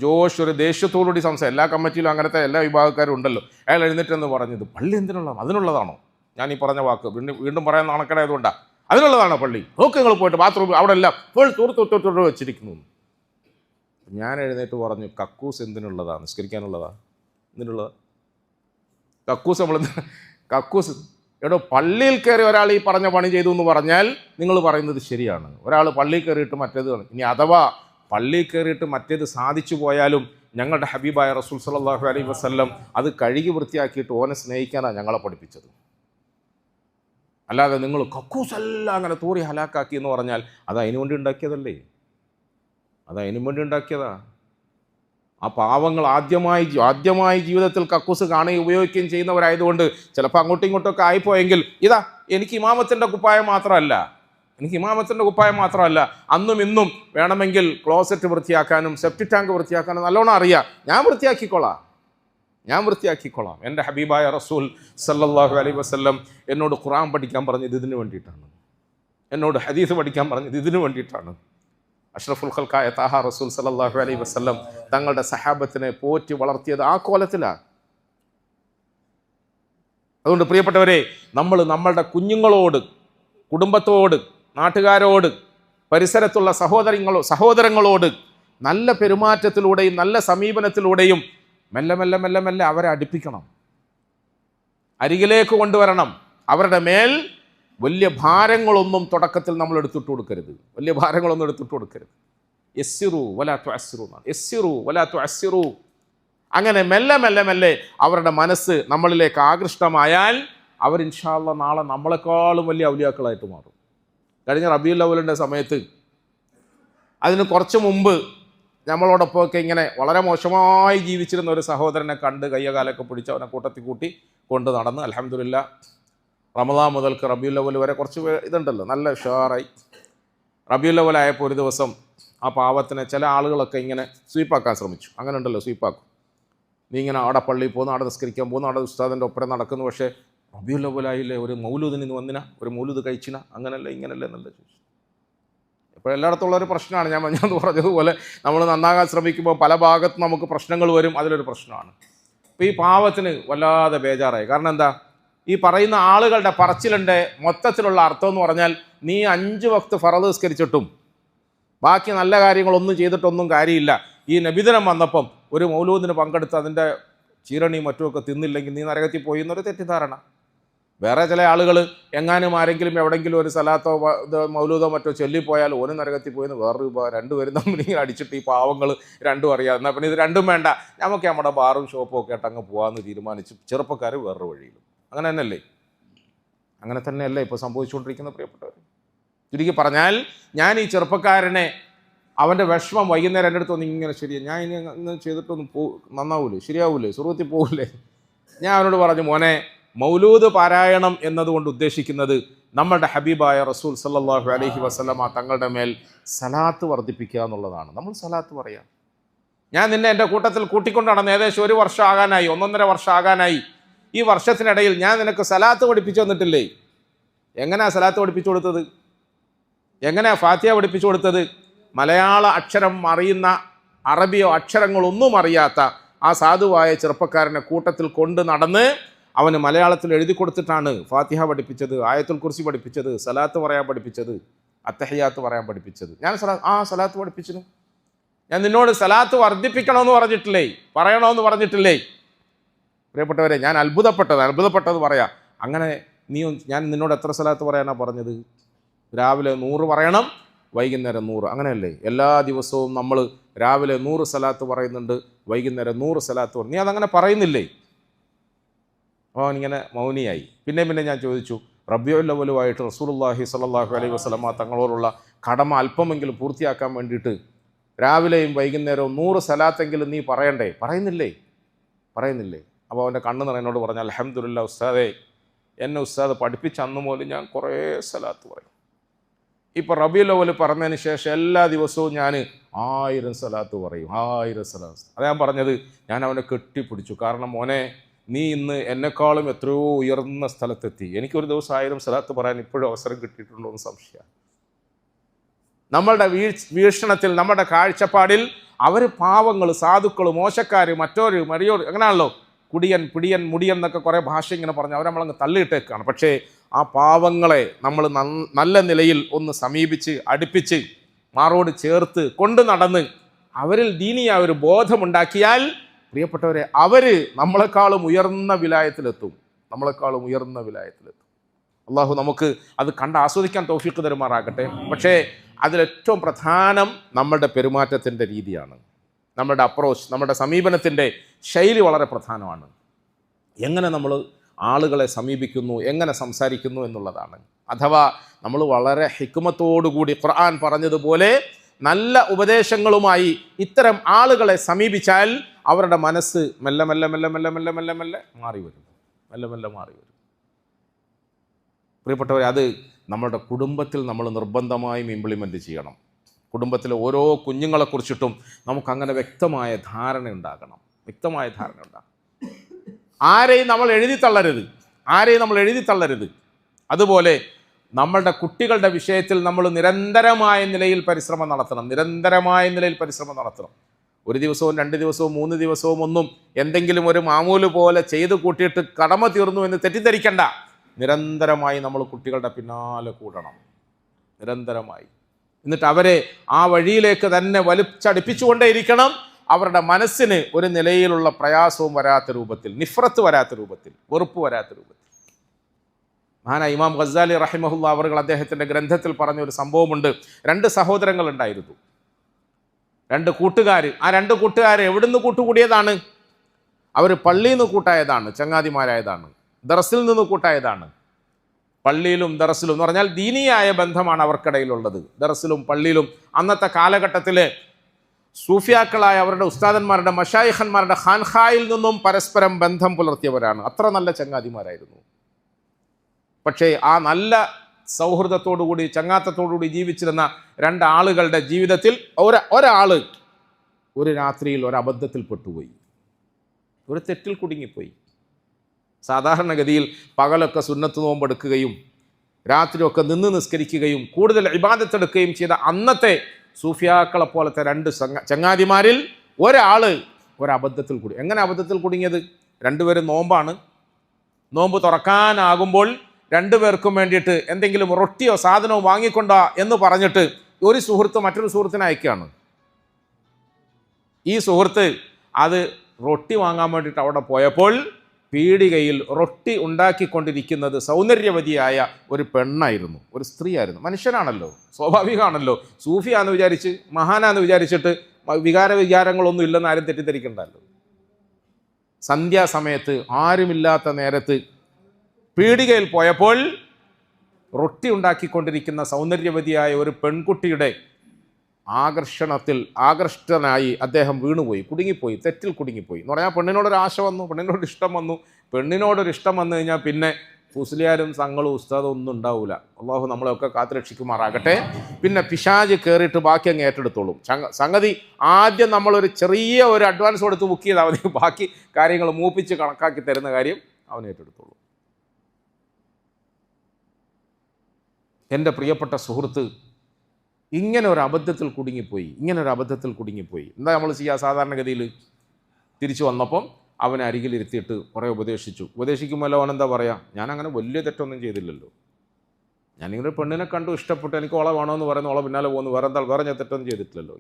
ഒരു ദേഷ്യത്തോടുകൂടി എല്ലാ കമ്മിറ്റിയിലും അങ്ങനത്തെ എല്ലാ വിഭാഗക്കാരും ഉണ്ടല്ലോ. അയാൾ എഴുന്നേറ്റെന്ന് പറഞ്ഞത് പള്ളി അതിനുള്ളതാണോ? ഞാൻ ഈ പറഞ്ഞ വാക്ക് വീണ്ടും പറയാൻ നാണക്കേടായതുകൊണ്ടാണ്. അതിനുള്ളതാണോ പള്ളി? നോക്ക്, നിങ്ങൾ പോയിട്ട് ബാത്റൂം അവിടെ എല്ലാം ഫുൾ തൂർത്തോട്ട് വെച്ചിരിക്കുന്നു. ഞാൻ എഴുന്നേറ്റ് പറഞ്ഞു, കക്കൂസ് എന്തിനുള്ളതാണ്? നിസ്കരിക്കാനുള്ളതാ? എന്തിനുള്ളതാ കക്കൂസ്? എടോ, പള്ളിയിൽ കയറി ഒരാൾ ഈ പറഞ്ഞ പണി ചെയ്തു എന്ന് പറഞ്ഞാൽ നിങ്ങൾ പറയുന്നത് ശരിയാണ്. ഒരാൾ പള്ളിയിൽ കയറിയിട്ട് മറ്റേത്, ഇനി അഥവാ പള്ളിയിൽ കയറിയിട്ട് മറ്റേത് സാധിച്ചു പോയാലും ഞങ്ങളുടെ ഹബീബായ റസൂൽ സല്ലല്ലാഹു അലൈഹി വസല്ലം അത് കഴുകി വൃത്തിയാക്കിയിട്ട് ഓനെ സ്നേഹിക്കാനാണ് ഞങ്ങളെ പഠിപ്പിച്ചത്. അല്ലാതെ നിങ്ങൾ കക്കൂസെല്ലാം അങ്ങനെ തൂറി ഹലാക്കാക്കി എന്ന് പറഞ്ഞാൽ അത് അതിനു വേണ്ടി ഉണ്ടാക്കിയതല്ലേ? ഉണ്ടാക്കിയതാ. ആ പാവങ്ങൾ ആദ്യമായി ജീവിതത്തിൽ കക്കൂസ് കാണുകയും ഉപയോഗിക്കുകയും ചെയ്യുന്നവരായതുകൊണ്ട് ചിലപ്പോൾ അങ്ങോട്ടും ഇങ്ങോട്ടൊക്കെ ആയിപ്പോയെങ്കിൽ എനിക്ക് ഇമാമത്തിൻ്റെ കുപ്പായം മാത്രമല്ല അന്നും ഇന്നും വേണമെങ്കിൽ ക്ലോസറ്റ് വൃത്തിയാക്കാനും സെപ്റ്റിക് ടാങ്ക് വൃത്തിയാക്കാനും നല്ലോണം അറിയാം. ഞാൻ വൃത്തിയാക്കിക്കോളാം. എൻ്റെ ഹബീബായ റസൂൽ സല്ലല്ലാഹു അലൈഹി വസല്ലം എന്നോട് ഖുർആൻ പഠിക്കാൻ പറഞ്ഞത് ഇതിനു വേണ്ടിയിട്ടാണ്. എന്നോട് ഹദീസ് പഠിക്കാൻ പറഞ്ഞത് ഇതിനു വേണ്ടിയിട്ടാണ്. അഷ്റഫുൽ ഖൽഖായ താഹ റസൂൽ സല്ലല്ലാഹു അലൈഹി വസല്ലം തങ്ങളുടെ സഹാബത്തിനെ പോറ്റി വളർത്തിയത് ആ കോലത്തിലാണ്. അതുകൊണ്ട് പ്രിയപ്പെട്ടവരെ, നമ്മൾ നമ്മളുടെ കുഞ്ഞുങ്ങളോട്, കുടുംബത്തോട്, നാട്ടുകാരോട്, പരിസരത്തുള്ള സഹോദരങ്ങളോട് നല്ല പെരുമാറ്റത്തിലൂടെയും നല്ല സമീപനത്തിലൂടെയും മെല്ലെ അവരെ അടുപ്പിക്കണം, അരികിലേക്ക് കൊണ്ടുവരണം. അവരുടെ മേൽ വലിയ ഭാരങ്ങളൊന്നും തുടക്കത്തിൽ നമ്മൾ എടുത്തിട്ട് കൊടുക്കരുത്. യസ്സിറു വലാ തുഅസ്സിറു എന്നാണ്. യസ്സിറു വലാ തുഅസ്സിറു. അങ്ങനെ മെല്ലെ അവരുടെ മനസ്സ് നമ്മളിലേക്ക് ആകൃഷ്ടമായാൽ അവർ ഇൻഷാ അല്ലാഹ് നാളെ നമ്മളെക്കാളും വലിയ ഔലിയാക്കളായിട്ട് മാറും. കഴിഞ്ഞ റബീഉൽ അവ്വലിൻ്റെ സമയത്ത്, അതിന് കുറച്ച് മുമ്പ് നമ്മളോടൊപ്പമൊക്കെ ഇങ്ങനെ വളരെ മോശമായി ജീവിച്ചിരുന്ന ഒരു സഹോദരനെ കണ്ട് കയ്യകാലൊക്കെ പിടിച്ച് അവനെ കൂട്ടത്തിൽ കൂട്ടി കൊണ്ട് നടന്ന് അൽഹംദുലില്ലാ റമദാൻ മുതൽക്ക് റബീഉൽ അവ്വൽ വരെ കുറച്ച് ഇതുണ്ടല്ലോ, നല്ല ഉഷാറായി. റബീഉൽ അവ്വൽ ആയപ്പോൾ ഒരു ദിവസം ആ പാവത്തിനെ ചില ആളുകളൊക്കെ ഇങ്ങനെ സ്വീപ്പാക്കാൻ ശ്രമിച്ചു. അങ്ങനെ ഉണ്ടല്ലോ, സ്വീപ്പാക്കും. നീ ഇങ്ങനെ അവിടെ പള്ളിയിൽ പോകുന്നു, അവിടെ നിസ്കരിക്കാൻ പോകുന്നു, അവിടെ ഉസ്താദിൻ്റെ ഒപ്പരം നടക്കുന്നു. പക്ഷേ റബീഉൽ അവ്വലായില്ലേ, ഒരു മൗലൂദിന് ഇന്ന് വന്നിന, ഒരു മൗലൂദ് കഴിച്ചിന, അങ്ങനല്ലേ ഇങ്ങനല്ലേ എന്നല്ല ചോദിച്ചു. ഇപ്പോൾ എല്ലായിടത്തും ഉള്ളൊരു പ്രശ്നമാണ്. ഞാൻ പറഞ്ഞതുപോലെ നമ്മൾ നന്നാകാൻ ശ്രമിക്കുമ്പോൾ പല ഭാഗത്തും നമുക്ക് പ്രശ്നങ്ങൾ വരും. അതിലൊരു പ്രശ്നമാണ്. അപ്പോൾ ഈ പാവത്തിന് വല്ലാതെ ബേജാറായി. കാരണം എന്താ, ഈ പറയുന്ന ആളുകളുടെ പറച്ചിലിൻ്റെ മൊത്തത്തിലുള്ള അർത്ഥം എന്ന് പറഞ്ഞാൽ, നീ 5 വക്ത് ഫറദ് നിസ്കരിച്ചിട്ടും ബാക്കി നല്ല കാര്യങ്ങളൊന്നും ചെയ്തിട്ടൊന്നും കാര്യമില്ല. ഈ നബിദിനം വന്നപ്പം ഒരു മൗലൂദിന് പങ്കെടുത്ത് അതിൻ്റെ ചീരണിയും മറ്റുമൊക്കെ തിന്നില്ലെങ്കിൽ നീ നരകത്തിൽ പോയി എന്നൊരു തെറ്റിദ്ധാരണ. വേറെ ചില ആളുകൾ എങ്ങാനും ആരെങ്കിലും എവിടെയെങ്കിലും ഒരു സലാത്തോ മൗലൂദോ മറ്റോ ചൊല്ലിപ്പോയാൽ ഓനും നരകത്തിൽ പോയെന്ന് വേറൊരു രണ്ടുപേരും തമ്മിൽ ഇങ്ങനെ അടിച്ചിട്ട് ഈ പാവങ്ങൾ രണ്ടും അറിയാം. എന്നാൽ പിന്നെ ഇത് രണ്ടും വേണ്ട, നമുക്ക് നമ്മുടെ ബാറും ഷോപ്പും ഒക്കെ ആയിട്ട് അങ്ങ് പോകാമെന്ന് തീരുമാനിച്ചു. ചെറുപ്പക്കാർ വേറൊരു വഴിയിലും. അങ്ങനെ തന്നെയല്ലേ ഇപ്പോൾ സംഭവിച്ചുകൊണ്ടിരിക്കുന്ന പ്രിയപ്പെട്ടവർ. ചുരുക്കി പറഞ്ഞാൽ, ഞാൻ ഈ ചെറുപ്പക്കാരനെ അവൻ്റെ വിഷമം വൈകുന്നേരം എൻ്റെ അടുത്ത് ഇങ്ങനെ ശരിയാണ്, ഞാൻ ഇങ്ങനെ ചെയ്തിട്ടൊന്നും നന്നാവൂലേ, ശരിയാവൂലേ, സുഹൃത്തിൽ പോകില്ലേ. ഞാൻ അവനോട് പറഞ്ഞു, മോനെ, മൗലൂദ് പാരായണം എന്നതുകൊണ്ട് ഉദ്ദേശിക്കുന്നത് നമ്മളുടെ ഹബീബായ റസൂൽ സല്ലല്ലാഹു അലൈഹി വസല്ലമ തങ്ങളുടെ മേൽ സലാത്ത് വർദ്ധിപ്പിക്കുക എന്നുള്ളതാണ്. നമ്മൾ സലാത്ത് പറയാം. ഞാൻ നിന്നെ എൻ്റെ കൂട്ടത്തിൽ കൂട്ടിക്കൊണ്ട് നടന്ന് ഏകദേശം 1 വർഷം ആകാനായി, 1.5 വർഷം ആകാനായി. ഈ വർഷത്തിനിടയിൽ ഞാൻ നിനക്ക് സലാത്ത് പഠിപ്പിച്ചു തന്നിട്ടില്ലേ? എങ്ങനെയാ സലാത്ത് പഠിപ്പിച്ചു കൊടുത്തത്? എങ്ങനെയാ ഫാത്തിഹ പഠിപ്പിച്ചു കൊടുത്തത്? മലയാള അക്ഷരം അറിയുന്ന അറബിയോ അക്ഷരങ്ങളൊന്നും അറിയാത്ത ആ സാധുവായ ചെറുപ്പക്കാരനെ കൂട്ടത്തിൽ കൊണ്ട് നടന്ന് അവന് മലയാളത്തിൽ എഴുതി കൊടുത്തിട്ടാണ് ഫാത്തിഹ പഠിപ്പിച്ചത്, ആയത്തുൽ കുർസി പഠിപ്പിച്ചത്, സലാത്ത് പറയാൻ പഠിപ്പിച്ചത്, അത്തഹിയാത്ത് പറയാൻ പഠിപ്പിച്ചത്. ഞാൻ സലാത്ത് പഠിപ്പിച്ചിരുന്നു. ഞാൻ നിന്നോട് സലാത്ത് വർദ്ധിപ്പിക്കണമെന്ന് പറഞ്ഞിട്ടില്ലേ, പറയണമെന്ന് പറഞ്ഞിട്ടില്ലേ? പ്രിയപ്പെട്ടവരെ, ഞാൻ അത്ഭുതപ്പെട്ടത് പറയാം. അങ്ങനെ ഞാൻ നിന്നോട് എത്ര സലാത്ത് പറയാനാണ് പറഞ്ഞത്? രാവിലെ 100 പറയണം, വൈകുന്നേരം 100. അങ്ങനെയല്ലേ? എല്ലാ ദിവസവും നമ്മൾ രാവിലെ 100 സലാത്ത് പറയുന്നുണ്ട്, വൈകുന്നേരം 100 സലാത്ത് പറയും. നീ അതങ്ങനെ പറയുന്നില്ലേ? അപ്പോൾ അവനിങ്ങനെ മൗനിയായി. പിന്നെ ഞാൻ ചോദിച്ചു, റബീഉൽ അവ്വലുമായിട്ട് റസൂലുള്ളാഹി സ്വല്ലല്ലാഹു അലൈഹി വസല്ലമ തങ്ങളോടുള്ള കടമ അല്പമെങ്കിലും പൂർത്തിയാക്കാൻ വേണ്ടിയിട്ട് രാവിലെയും വൈകുന്നേരവും 100 സലാത്തെങ്കിലും നീ പറയണ്ടേ? പറയുന്നില്ലേ? അപ്പോൾ അവൻ്റെ കണ്ണ് നിറഞ്ഞോട് പറഞ്ഞു, അൽഹംദുലില്ലാ ഉസ്താദേ, എന്നെ ഉസ്താദ് പഠിപ്പിച്ച അന്ന് മുതൽ ഞാൻ കുറേ സലാത്ത് പറയും. ഇപ്പോൾ റബീഉൽ അവ്വൽ പറഞ്ഞതിന് ശേഷം എല്ലാ ദിവസവും ഞാൻ 1000 സലാത്ത് പറയും, 1000 സലാത്ത്. അത് ഞാൻ പറഞ്ഞത്, ഞാൻ അവനെ കെട്ടിപ്പിടിച്ചു. കാരണം മോനെ, നീ ഇന്ന് എന്നെക്കാളും എത്രയോ ഉയർന്ന സ്ഥലത്തെത്തി. എനിക്കൊരു ദിവസം 1000 സലാത്ത് പറയാൻ ഇപ്പോഴും അവസരം കിട്ടിയിട്ടുണ്ടോ എന്ന് സംശയമാണ്. നമ്മളുടെ വീക്ഷണത്തിൽ, നമ്മുടെ കാഴ്ചപ്പാടിൽ അവർ പാവങ്ങൾ, സാധുക്കൾ, മോശക്കാർ, മറിയോർ, അങ്ങനെയാണല്ലോ. കുടിയൻ, പിടിയൻ, മുടിയൻ എന്നൊക്കെ കുറേ ഭാഷ ഇങ്ങനെ പറഞ്ഞ് അവരെ നമ്മളങ്ങ് തള്ളിയിട്ടേക്കാണ്. പക്ഷേ ആ പാവങ്ങളെ നമ്മൾ നല്ല നിലയിൽ ഒന്ന് സമീപിച്ച്, അടുപ്പിച്ച്, മാറോട് ചേർത്ത് കൊണ്ട് നടന്ന് അവരിൽ ദീനിയായ ഒരു ബോധമുണ്ടാക്കിയാൽ, പ്രിയപ്പെട്ടവരെ, അവർ നമ്മളെക്കാളും ഉയർന്ന വിലായത്തിലെത്തും. അള്ളാഹു നമുക്ക് അത് കണ്ട് ആസ്വദിക്കാൻ തൗഫീഖ് തരുമാറാകട്ടെ. പക്ഷേ അതിലേറ്റവും പ്രധാനം നമ്മുടെ പെരുമാറ്റത്തിൻ്റെ രീതിയാണ്, നമ്മുടെ അപ്രോച്ച്, നമ്മുടെ സമീപനത്തിൻ്റെ ശൈലി വളരെ പ്രധാനമാണ്. എങ്ങനെ നമ്മൾ ആളുകളെ സമീപിക്കുന്നു, എങ്ങനെ സംസാരിക്കുന്നു എന്നുള്ളതാണ്. അഥവാ നമ്മൾ വളരെ ഹിക്മത്തോടുകൂടി ഖുർആൻ പറഞ്ഞതുപോലെ നല്ല ഉപദേശങ്ങളുമായി ഇത്തരം ആളുകളെ സമീപിച്ചാൽ അവരുടെ മനസ്സ് മെല്ലെ മാറി വരും. പ്രിയപ്പെട്ടവരെ, അത് നമ്മുടെ കുടുംബത്തിൽ നമ്മൾ നിർബന്ധമായും ഇംപ്ലിമെൻ്റ് ചെയ്യണം. കുടുംബത്തിലെ ഓരോ കുഞ്ഞുങ്ങളെക്കുറിച്ചിട്ടും നമുക്കങ്ങനെ വ്യക്തമായ ധാരണ ഉണ്ടാകണം. ആരെയും നമ്മൾ എഴുതി തള്ളരുത്. അതുപോലെ നമ്മളുടെ കുട്ടികളുടെ വിഷയത്തിൽ നമ്മൾ നിരന്തരമായ നിലയിൽ പരിശ്രമം നടത്തണം. ഒരു ദിവസവും 2 ദിവസവും 3 ദിവസവും ഒന്നും എന്തെങ്കിലും ഒരു മാമൂല് പോലെ ചെയ്ത് കൂട്ടിയിട്ട് കടമ തീർന്നു എന്ന് തെറ്റിദ്ധരിക്കണ്ട. നിരന്തരമായി നമ്മൾ കുട്ടികളുടെ പിന്നാലെ കൂടണം, എന്നിട്ട് അവരെ ആ വഴിയിലേക്ക് തന്നെ വലിച്ചടിപ്പിച്ചുകൊണ്ടേയിരിക്കണം. അവരുടെ മനസ്സിന് ഒരു നിലയിലുള്ള പ്രയാസവും വരാത്ത രൂപത്തിൽ, നിഫ്രത്ത് വരാത്ത രൂപത്തിൽ, വെറുപ്പ് വരാത്ത രൂപത്തിൽ. മഹാനായ ഇമാം ഗസാലി റഹിമഹുല്ലാ അവർ അദ്ദേഹത്തിൻ്റെ ഗ്രന്ഥത്തിൽ പറഞ്ഞൊരു സംഭവമുണ്ട്. 2 സഹോദരങ്ങൾ ഉണ്ടായിരുന്നു, 2 കൂട്ടുകാർ. ആ 2 കൂട്ടുകാർ എവിടുന്ന് കൂട്ടുകൂടിയതാണ്? അവർ പള്ളിയിൽ നിന്ന് കൂട്ടായതാണ്, ചങ്ങാതിമാരായതാണ്. ദർസിൽ നിന്ന് കൂട്ടായതാണ്. പള്ളിയിലും ദർസിലും എന്ന് പറഞ്ഞാൽ ദീനിയായ ബന്ധമാണ് അവർക്കിടയിലുള്ളത്. ദർസിലും പള്ളിയിലും അന്നത്തെ കാലഘട്ടത്തിലെ സൂഫിയാക്കളായ അവരുടെ ഉസ്താദന്മാരുടെ, മശായിഖന്മാരുടെ ഖാൻഖായിൽ നിന്നും പരസ്പരം ബന്ധം പുലർത്തിയവരാണ്. അത്ര നല്ല ചങ്ങാതിമാരായിരുന്നു. പക്ഷേ ആ നല്ല സൗഹൃദത്തോടുകൂടി, ചങ്ങാത്തത്തോടുകൂടി ജീവിച്ചിരുന്ന 2 ആളുകളുടെ ജീവിതത്തിൽ ഒരാൾ ഒരു രാത്രിയിൽ ഒരു അബദ്ധത്തിൽ പെട്ടുപോയി, ഒരു തെറ്റിൽ കുടുങ്ങിപ്പോയി. സാധാരണഗതിയിൽ പകലൊക്കെ സുന്നത്ത് നോമ്പെടുക്കുകയും രാത്രിയൊക്കെ നിന്ന് നിസ്കരിക്കുകയും കൂടുതൽ ഇബാദത്തെടുക്കുകയും ചെയ്ത അന്നത്തെ സൂഫിയാക്കളെ പോലത്തെ 2 ചങ്ങാതിമാരിൽ ഒരാൾ ഒരു അബദ്ധത്തിൽ കൂടി. എങ്ങനെ അബദ്ധത്തിൽ കുടുങ്ങിയത്? 2 പേരും നോമ്പാണ്. നോമ്പ് തുറക്കാനാകുമ്പോൾ 2 പേർക്കും വേണ്ടിയിട്ട് എന്തെങ്കിലും റൊട്ടിയോ സാധനമോ വാങ്ങിക്കൊണ്ടാ എന്ന് പറഞ്ഞിട്ട് ഒരു സുഹൃത്ത് മറ്റൊരു സുഹൃത്തിനെ അയക്കുകയാണ്. ഈ സുഹൃത്ത് അത് റൊട്ടി വാങ്ങാൻ വേണ്ടിയിട്ട് അവിടെ പോയപ്പോൾ പീടികയിൽ റൊട്ടി ഉണ്ടാക്കിക്കൊണ്ടിരിക്കുന്നത് സൗന്ദര്യവതിയായ ഒരു പെണ്ണായിരുന്നു, ഒരു സ്ത്രീയായിരുന്നു. മനുഷ്യനാണല്ലോ, സ്വാഭാവികമാണല്ലോ. സൂഫിയാന്ന് വിചാരിച്ച്, മഹാനാന്ന് വിചാരിച്ചിട്ട് വികാരങ്ങളൊന്നും ഇല്ലെന്ന് ആരും തെറ്റിദ്ധരിക്കണ്ടല്ലോ. സന്ധ്യാസമയത്ത് ആരുമില്ലാത്ത നേരത്ത് പീടികയിൽ പോയപ്പോൾ റൊട്ടി ഉണ്ടാക്കിക്കൊണ്ടിരിക്കുന്ന സൗന്ദര്യവതിയായ ഒരു പെൺകുട്ടിയുടെ ആകർഷ്ടനായി അദ്ദേഹം വീണുപോയി, കുടുങ്ങിപ്പോയി, തെറ്റിൽ കുടുങ്ങിപ്പോയി എന്ന് പറഞ്ഞാൽ പെണ്ണിനോടൊരു ആശ വന്നു, പെണ്ണിനോട് ഇഷ്ടം വന്നു. പെണ്ണിനോടൊരു ഇഷ്ടം വന്നു കഴിഞ്ഞാൽ പിന്നെ ഫുസ്ലിയാരും സംഘങ്ങളും ഉസ്താദും ഒന്നും ഉണ്ടാവില്ല. അള്ളാഹു നമ്മളെയൊക്കെ കാത്തുരക്ഷിക്കുമാറാകട്ടെ. പിന്നെ പിശാച് കയറിയിട്ട് ബാക്കി അങ്ങ് ഏറ്റെടുത്തോളും. സംഗതി ആദ്യം നമ്മളൊരു ചെറിയ ഒരു അഡ്വാൻസ് കൊടുത്ത് ബുക്ക് ചെയ്താൽ മതി, ബാക്കി കാര്യങ്ങൾ മൂപ്പിച്ച് കണക്കാക്കി തരുന്ന കാര്യം അവൻ ഏറ്റെടുത്തോളും. എൻ്റെ പ്രിയപ്പെട്ട സുഹൃത്ത് ഇങ്ങനെ ഒരു അബദ്ധത്തിൽ കുടുങ്ങിപ്പോയി. എന്താ നമ്മൾ ചെയ്യുക? സാധാരണഗതിയിൽ തിരിച്ചു വന്നപ്പം അവനെ അരികിലിരുത്തിയിട്ട് കുറേ ഉപദേശിക്കുമ്പോൾ അവൻ എന്താ പറയുക? ഞാൻ അങ്ങനെ വലിയ തെറ്റൊന്നും ചെയ്തില്ലല്ലോ, ഞാനിങ്ങനെ പെണ്ണിനെ കണ്ടു, ഇഷ്ടപ്പെട്ടു, എനിക്ക് ഓളെ വേണമെന്ന് പറയുന്നു, ഓളെ പിന്നാലെ പോകുന്നു, വേറെ ഞാൻ തെറ്റൊന്നും ചെയ്തിട്ടില്ലല്ലോ.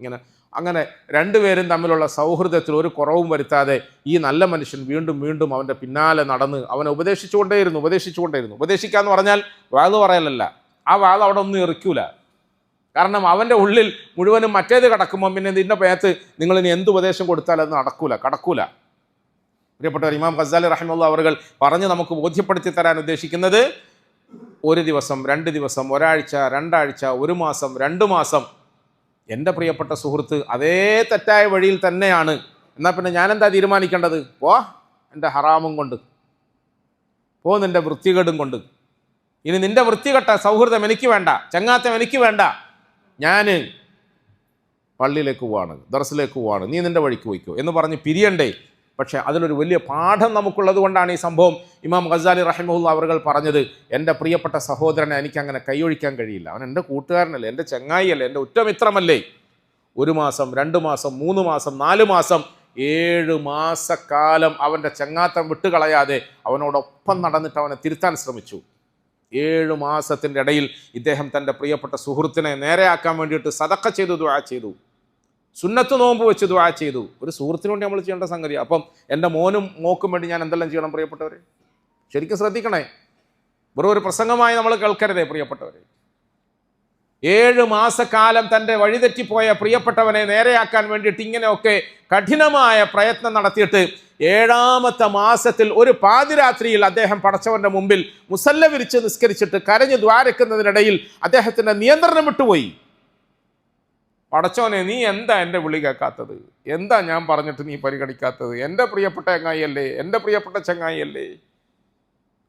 അങ്ങനെ രണ്ടുപേരും തമ്മിലുള്ള സൗഹൃദത്തിൽ ഒരു കുറവും വരുത്താതെ ഈ നല്ല മനുഷ്യൻ വീണ്ടും അവൻ്റെ പിന്നാലെ നടന്ന് അവനെ ഉപദേശിച്ചുകൊണ്ടേയിരുന്നു. ഉപദേശിക്കാന്ന് പറഞ്ഞാൽ വാത് പറയലല്ല, ആ വാത് അവിടെ ഒന്നും എറിക്കൂല. കാരണം അവൻ്റെ ഉള്ളിൽ മുഴുവനും മറ്റേത് കിടക്കുമ്പോൾ പിന്നെ ഇതിൻ്റെ പേത്ത് നിങ്ങളിനി എന്ത് ഉപദേശം കൊടുത്താലും അത് കടക്കൂല. പ്രിയപ്പെട്ടവർ, ഇമാം ഗസാലി റഹിമഹുല്ലാഹ് അവർ പറഞ്ഞ് നമുക്ക് ബോധ്യപ്പെടുത്തി തരാൻ ഉദ്ദേശിക്കുന്നത്, ഒരു ദിവസം, 2 ദിവസം, ഒരാഴ്ച, 2 ആഴ്ച, 1 മാസം, 2 മാസം എൻ്റെ പ്രിയപ്പെട്ട സുഹൃത്ത് അതേ തെറ്റായ വഴിയിൽ തന്നെയാണ്. എന്നാൽ പിന്നെ ഞാനെന്താ തീരുമാനിക്കേണ്ടത്? എൻ്റെ ഹറാമും കൊണ്ട്, നിൻ്റെ വൃത്തികേടും കൊണ്ട്. ഇനി നിൻ്റെ വൃത്തികെട്ട സൗഹൃദം എനിക്ക് വേണ്ട, ചങ്ങാത്തം എനിക്ക് വേണ്ട, ഞാൻ പള്ളിയിലേക്ക് പോവാണ്, ദർസിലേക്ക് പോവാണ്, നീ നിൻ്റെ വഴിക്ക് പോയിക്കോ എന്ന് പറഞ്ഞ് പിരിയണ്ടേ? പക്ഷേ അതിലൊരു വലിയ പാഠം നമുക്കുള്ളത് കൊണ്ടാണ് ഈ സംഭവം ഇമാം ഗസാലി റഹിമഹുല്ലാഹ് അവർ പറഞ്ഞത്, എൻ്റെ പ്രിയപ്പെട്ട സഹോദരനെ എനിക്കങ്ങനെ കൈയൊഴിക്കാൻ കഴിയില്ല, അവൻ എൻ്റെ കൂട്ടുകാരനല്ലേ, എൻ്റെ ചങ്ങായിയല്ലേ, എൻ്റെ ഉറ്റമിത്രമല്ലേ. 1 മാസം, 2 മാസം, 3 മാസം, 4 മാസം, 7 മാസക്കാലം അവൻ്റെ ചങ്ങാത്തം വിട്ടുകളയാതെ അവനോടൊപ്പം നടന്നിട്ട് അവനെ തിരുത്താൻ ശ്രമിച്ചു. 7 മാസത്തിൻ്റെ ഇടയിൽ ഇദ്ദേഹം തൻ്റെ പ്രിയപ്പെട്ട സുഹൃത്തിനെ നേരെയാക്കാൻ വേണ്ടിയിട്ട് സദഖ ചെയ്തു, ദുആ ചെയ്തു, സുന്നത്ത് നോമ്പ് വെച്ച് ദുആ ചെയ്തു. ഒരു സുഹൃത്തിനു വേണ്ടി നമ്മൾ ചെയ്യേണ്ട സംഗതി. അപ്പം എൻ്റെ മോനും മോക്കും വേണ്ടി ഞാൻ എന്തെല്ലാം ചെയ്യണം പ്രിയപ്പെട്ടവരെ? ശരിക്കും ശ്രദ്ധിക്കണേ, വെറും ഒരു പ്രസംഗമായി നമ്മൾ കേൾക്കരുതേ പ്രിയപ്പെട്ടവരെ. 7 മാസക്കാലം തൻ്റെ വഴിതെറ്റിപ്പോയ പ്രിയപ്പെട്ടവനെ നേരെയാക്കാൻ വേണ്ടിയിട്ട് ഇങ്ങനെയൊക്കെ കഠിനമായ പ്രയത്നം നടത്തിയിട്ട് 7ാമത്തെ മാസത്തിൽ ഒരു പാതിരാത്രിയിൽ അദ്ദേഹം പടച്ചവന്റെ മുമ്പിൽ മുസല്ല വിരിച്ച് നിസ്കരിച്ചിട്ട് കരഞ്ഞു ദ്വാരക്കുന്നതിനിടയിൽ അദ്ദേഹത്തിൻ്റെ നിയന്ത്രണം വിട്ടുപോയി. പടച്ചോനെ, നീ എന്താ എൻ്റെ വിളി കേൾക്കാത്തത്? എന്താ ഞാൻ പറഞ്ഞിട്ട് നീ പരിഗണിക്കാത്തത്? എൻ്റെ പ്രിയപ്പെട്ട ചങ്ങായിയല്ലേ, എൻ്റെ പ്രിയപ്പെട്ട ചങ്ങായിയല്ലേ?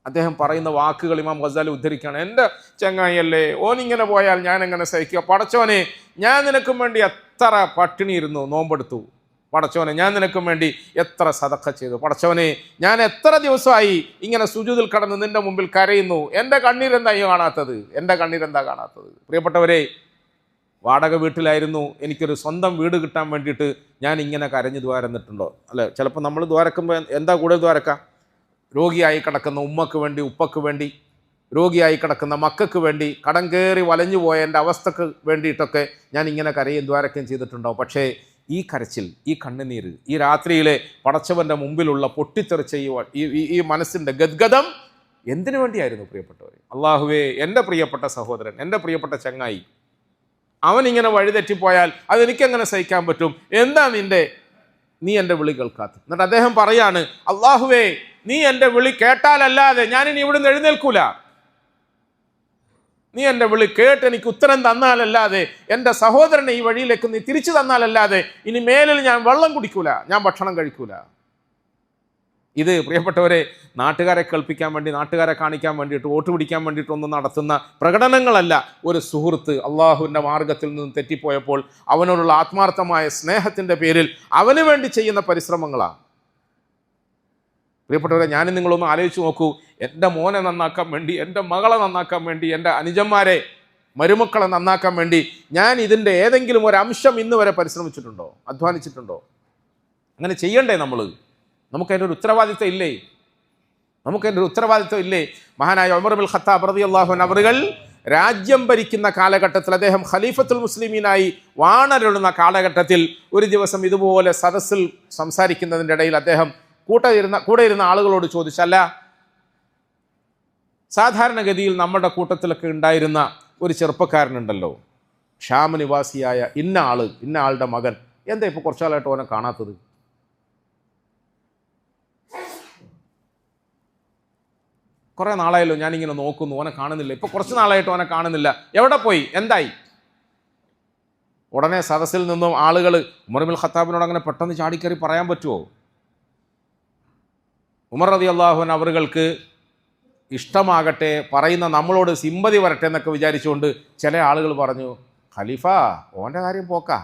അദ്ദേഹം പറയുന്ന വാക്കുകൾ ഇമാം ഗസാലി ഉദ്ധരിക്കുകയാണ്. എൻ്റെ ചങ്ങായിയല്ലേ, ഓനിങ്ങനെ പോയാൽ ഞാൻ എങ്ങനെ സഹിക്കുക? പടച്ചോനെ, ഞാൻ നിനക്കും വേണ്ടി എത്ര പട്ടിണി ഇരുന്നു, നോമ്പെടുത്തു. പടച്ചോനെ, ഞാൻ നിനക്കും വേണ്ടി എത്ര സദഖ ചെയ്തു. പടച്ചോനെ, ഞാൻ എത്ര ദിവസമായി ഇങ്ങനെ സുജൂദിൽ കടന്ന് നിന്റെ മുമ്പിൽ കരയുന്നു. എൻ്റെ കണ്ണീരെന്താ കാണാത്തത്? പ്രിയപ്പെട്ടവരെ, വാടക വീട്ടിലായിരുന്നു, എനിക്കൊരു സ്വന്തം വീട് കിട്ടാൻ വേണ്ടിയിട്ട് ഞാൻ ഇങ്ങനെ കരഞ്ഞു ദ്വാരന്നിട്ടുണ്ടോ? അല്ലെ, ചിലപ്പോൾ നമ്മൾ ദ്വാരക്കുമ്പോൾ എന്താ കൂടുതൽ ദ്വാരക്കാം? രോഗിയായി കിടക്കുന്ന ഉമ്മക്ക് വേണ്ടി, ഉപ്പക്ക് വേണ്ടി, രോഗിയായി കിടക്കുന്ന മക്കൾക്ക് വേണ്ടി, കടം കയറി വലഞ്ഞു പോയ എൻ്റെ അവസ്ഥക്ക് വേണ്ടിയിട്ടൊക്കെ ഞാൻ ഇങ്ങനെ കരയും ദ്വാരക്കയും ചെയ്തിട്ടുണ്ടാവും. പക്ഷേ ഈ കരച്ചിൽ, ഈ കണ്ണുനീര്, ഈ രാത്രിയിലെ പടച്ചവൻ്റെ മുമ്പിലുള്ള പൊട്ടിത്തെറിച്ച ഈ മനസ്സിൻ്റെ ഗദ്ഗതം എന്തിനു വേണ്ടിയായിരുന്നു പ്രിയപ്പെട്ടവരെ? അള്ളാഹുവേ, എൻ്റെ പ്രിയപ്പെട്ട സഹോദരൻ, എൻ്റെ പ്രിയപ്പെട്ട ചങ്ങായി, അവനിങ്ങനെ വഴിതെറ്റിപ്പോയാൽ അതെനിക്കെങ്ങനെ സഹിക്കാൻ പറ്റും? എന്താ നീ എൻ്റെ വിളി കേൾക്കാത്ത? എന്നിട്ട് അദ്ദേഹം പറയാണ്, അള്ളാഹുവേ, നീ എൻ്റെ വിളി കേട്ടാലല്ലാതെ ഞാനിനി ഇവിടുന്ന് എഴുന്നേൽക്കൂല. നീ എൻ്റെ വിളി കേട്ട് എനിക്ക് ഉത്തരം തന്നാലല്ലാതെ, എൻ്റെ സഹോദരനെ ഈ വഴിയിലേക്ക് നീ തിരിച്ചു തന്നാലല്ലാതെ ഇനി മേലിൽ ഞാൻ വെള്ളം കുടിക്കൂല, ഞാൻ ഭക്ഷണം കഴിക്കൂല. ഇത് പ്രിയപ്പെട്ടവരെ, നാട്ടുകാരെ കേൾപ്പിക്കാൻ വേണ്ടി, നാട്ടുകാരെ കാണിക്കാൻ വേണ്ടിയിട്ട്, വോട്ട് പിടിക്കാൻ വേണ്ടിയിട്ടൊന്നും നടത്തുന്ന പ്രകടനങ്ങളല്ല. ഒരു സുഹൃത്ത് അള്ളാഹുവിൻ്റെ മാർഗത്തിൽ നിന്ന് തെറ്റിപ്പോയപ്പോൾ അവനോടുള്ള ആത്മാർത്ഥമായ സ്നേഹത്തിൻ്റെ പേരിൽ അവന് വേണ്ടി ചെയ്യുന്ന പരിശ്രമങ്ങളാണ്. പ്രിയപ്പെട്ടവരെ, ഞാനും നിങ്ങളൊന്ന് ആലോചിച്ച് നോക്കൂ. എൻ്റെ മോനെ നന്നാക്കാൻ വേണ്ടി, എൻ്റെ മകളെ നന്നാക്കാൻ വേണ്ടി, എൻ്റെ അനുജന്മാരെ, മരുമക്കളെ നന്നാക്കാൻ വേണ്ടി ഞാൻ ഇതിൻ്റെ ഏതെങ്കിലും ഒരു അംശം ഇന്ന് വരെ പരിശ്രമിച്ചിട്ടുണ്ടോ? അധ്വാനിച്ചിട്ടുണ്ടോ? അങ്ങനെ ചെയ്യണ്ടേ? നമുക്കതിൻ്റെ ഒരു ഉത്തരവാദിത്വം ഇല്ലേ? മഹാനായ ഉമർ ഇബ്നുൽ ഖത്താബ് റളിയല്ലാഹു അൻഹു അവർ രാജ്യം ഭരിക്കുന്ന കാലഘട്ടത്തിൽ, അദ്ദേഹം ഖലീഫത്തുൽ മുസ്ലിമീനായി വാണരുളുന്ന കാലഘട്ടത്തിൽ, ഒരു ദിവസം ഇതുപോലെ സദസ്സിൽ സംസാരിക്കുന്നതിൻ്റെ ഇടയിൽ അദ്ദേഹം കൂടെ ഇരുന്ന ആളുകളോട് ചോദിച്ചല്ല, സാധാരണഗതിയിൽ നമ്മുടെ കൂട്ടത്തിലൊക്കെ ഉണ്ടായിരുന്ന ഒരു ചെറുപ്പക്കാരനുണ്ടല്ലോ, ഷാം നിവാസിയായ ഇന്ന ആളുടെ മകൻ, എന്താ ഇപ്പോൾ കുറച്ചു കാലമായിട്ട് ഓനെ കാണാത്തത്? കുറേ നാളായല്ലോ ഞാനിങ്ങനെ നോക്കുന്നു, ഓനെ കാണുന്നില്ല, ഇപ്പോൾ കുറച്ച് നാളായിട്ട് ഓനെ കാണുന്നില്ല, എവിടെ പോയി, എന്തായി? ഉടനെ സദസ്സിൽ നിന്നും ആളുകൾ ഉമർ ഇബ്നുൽ ഖത്താബിനോട് അങ്ങനെ പെട്ടെന്ന് ചാടിക്കറി പറയാൻ പറ്റുമോ? ഉമർ റളിയല്ലാഹു അൻഹു അവർക്ക് ഇഷ്ടമാകട്ടെ, പറയുന്ന നമ്മളോട് സിമ്പതി വരട്ടെ എന്നൊക്കെ വിചാരിച്ചുകൊണ്ട് ചില ആളുകൾ പറഞ്ഞു, ഖലീഫ ഓൻ്റെ കാര്യം പോക്കാ,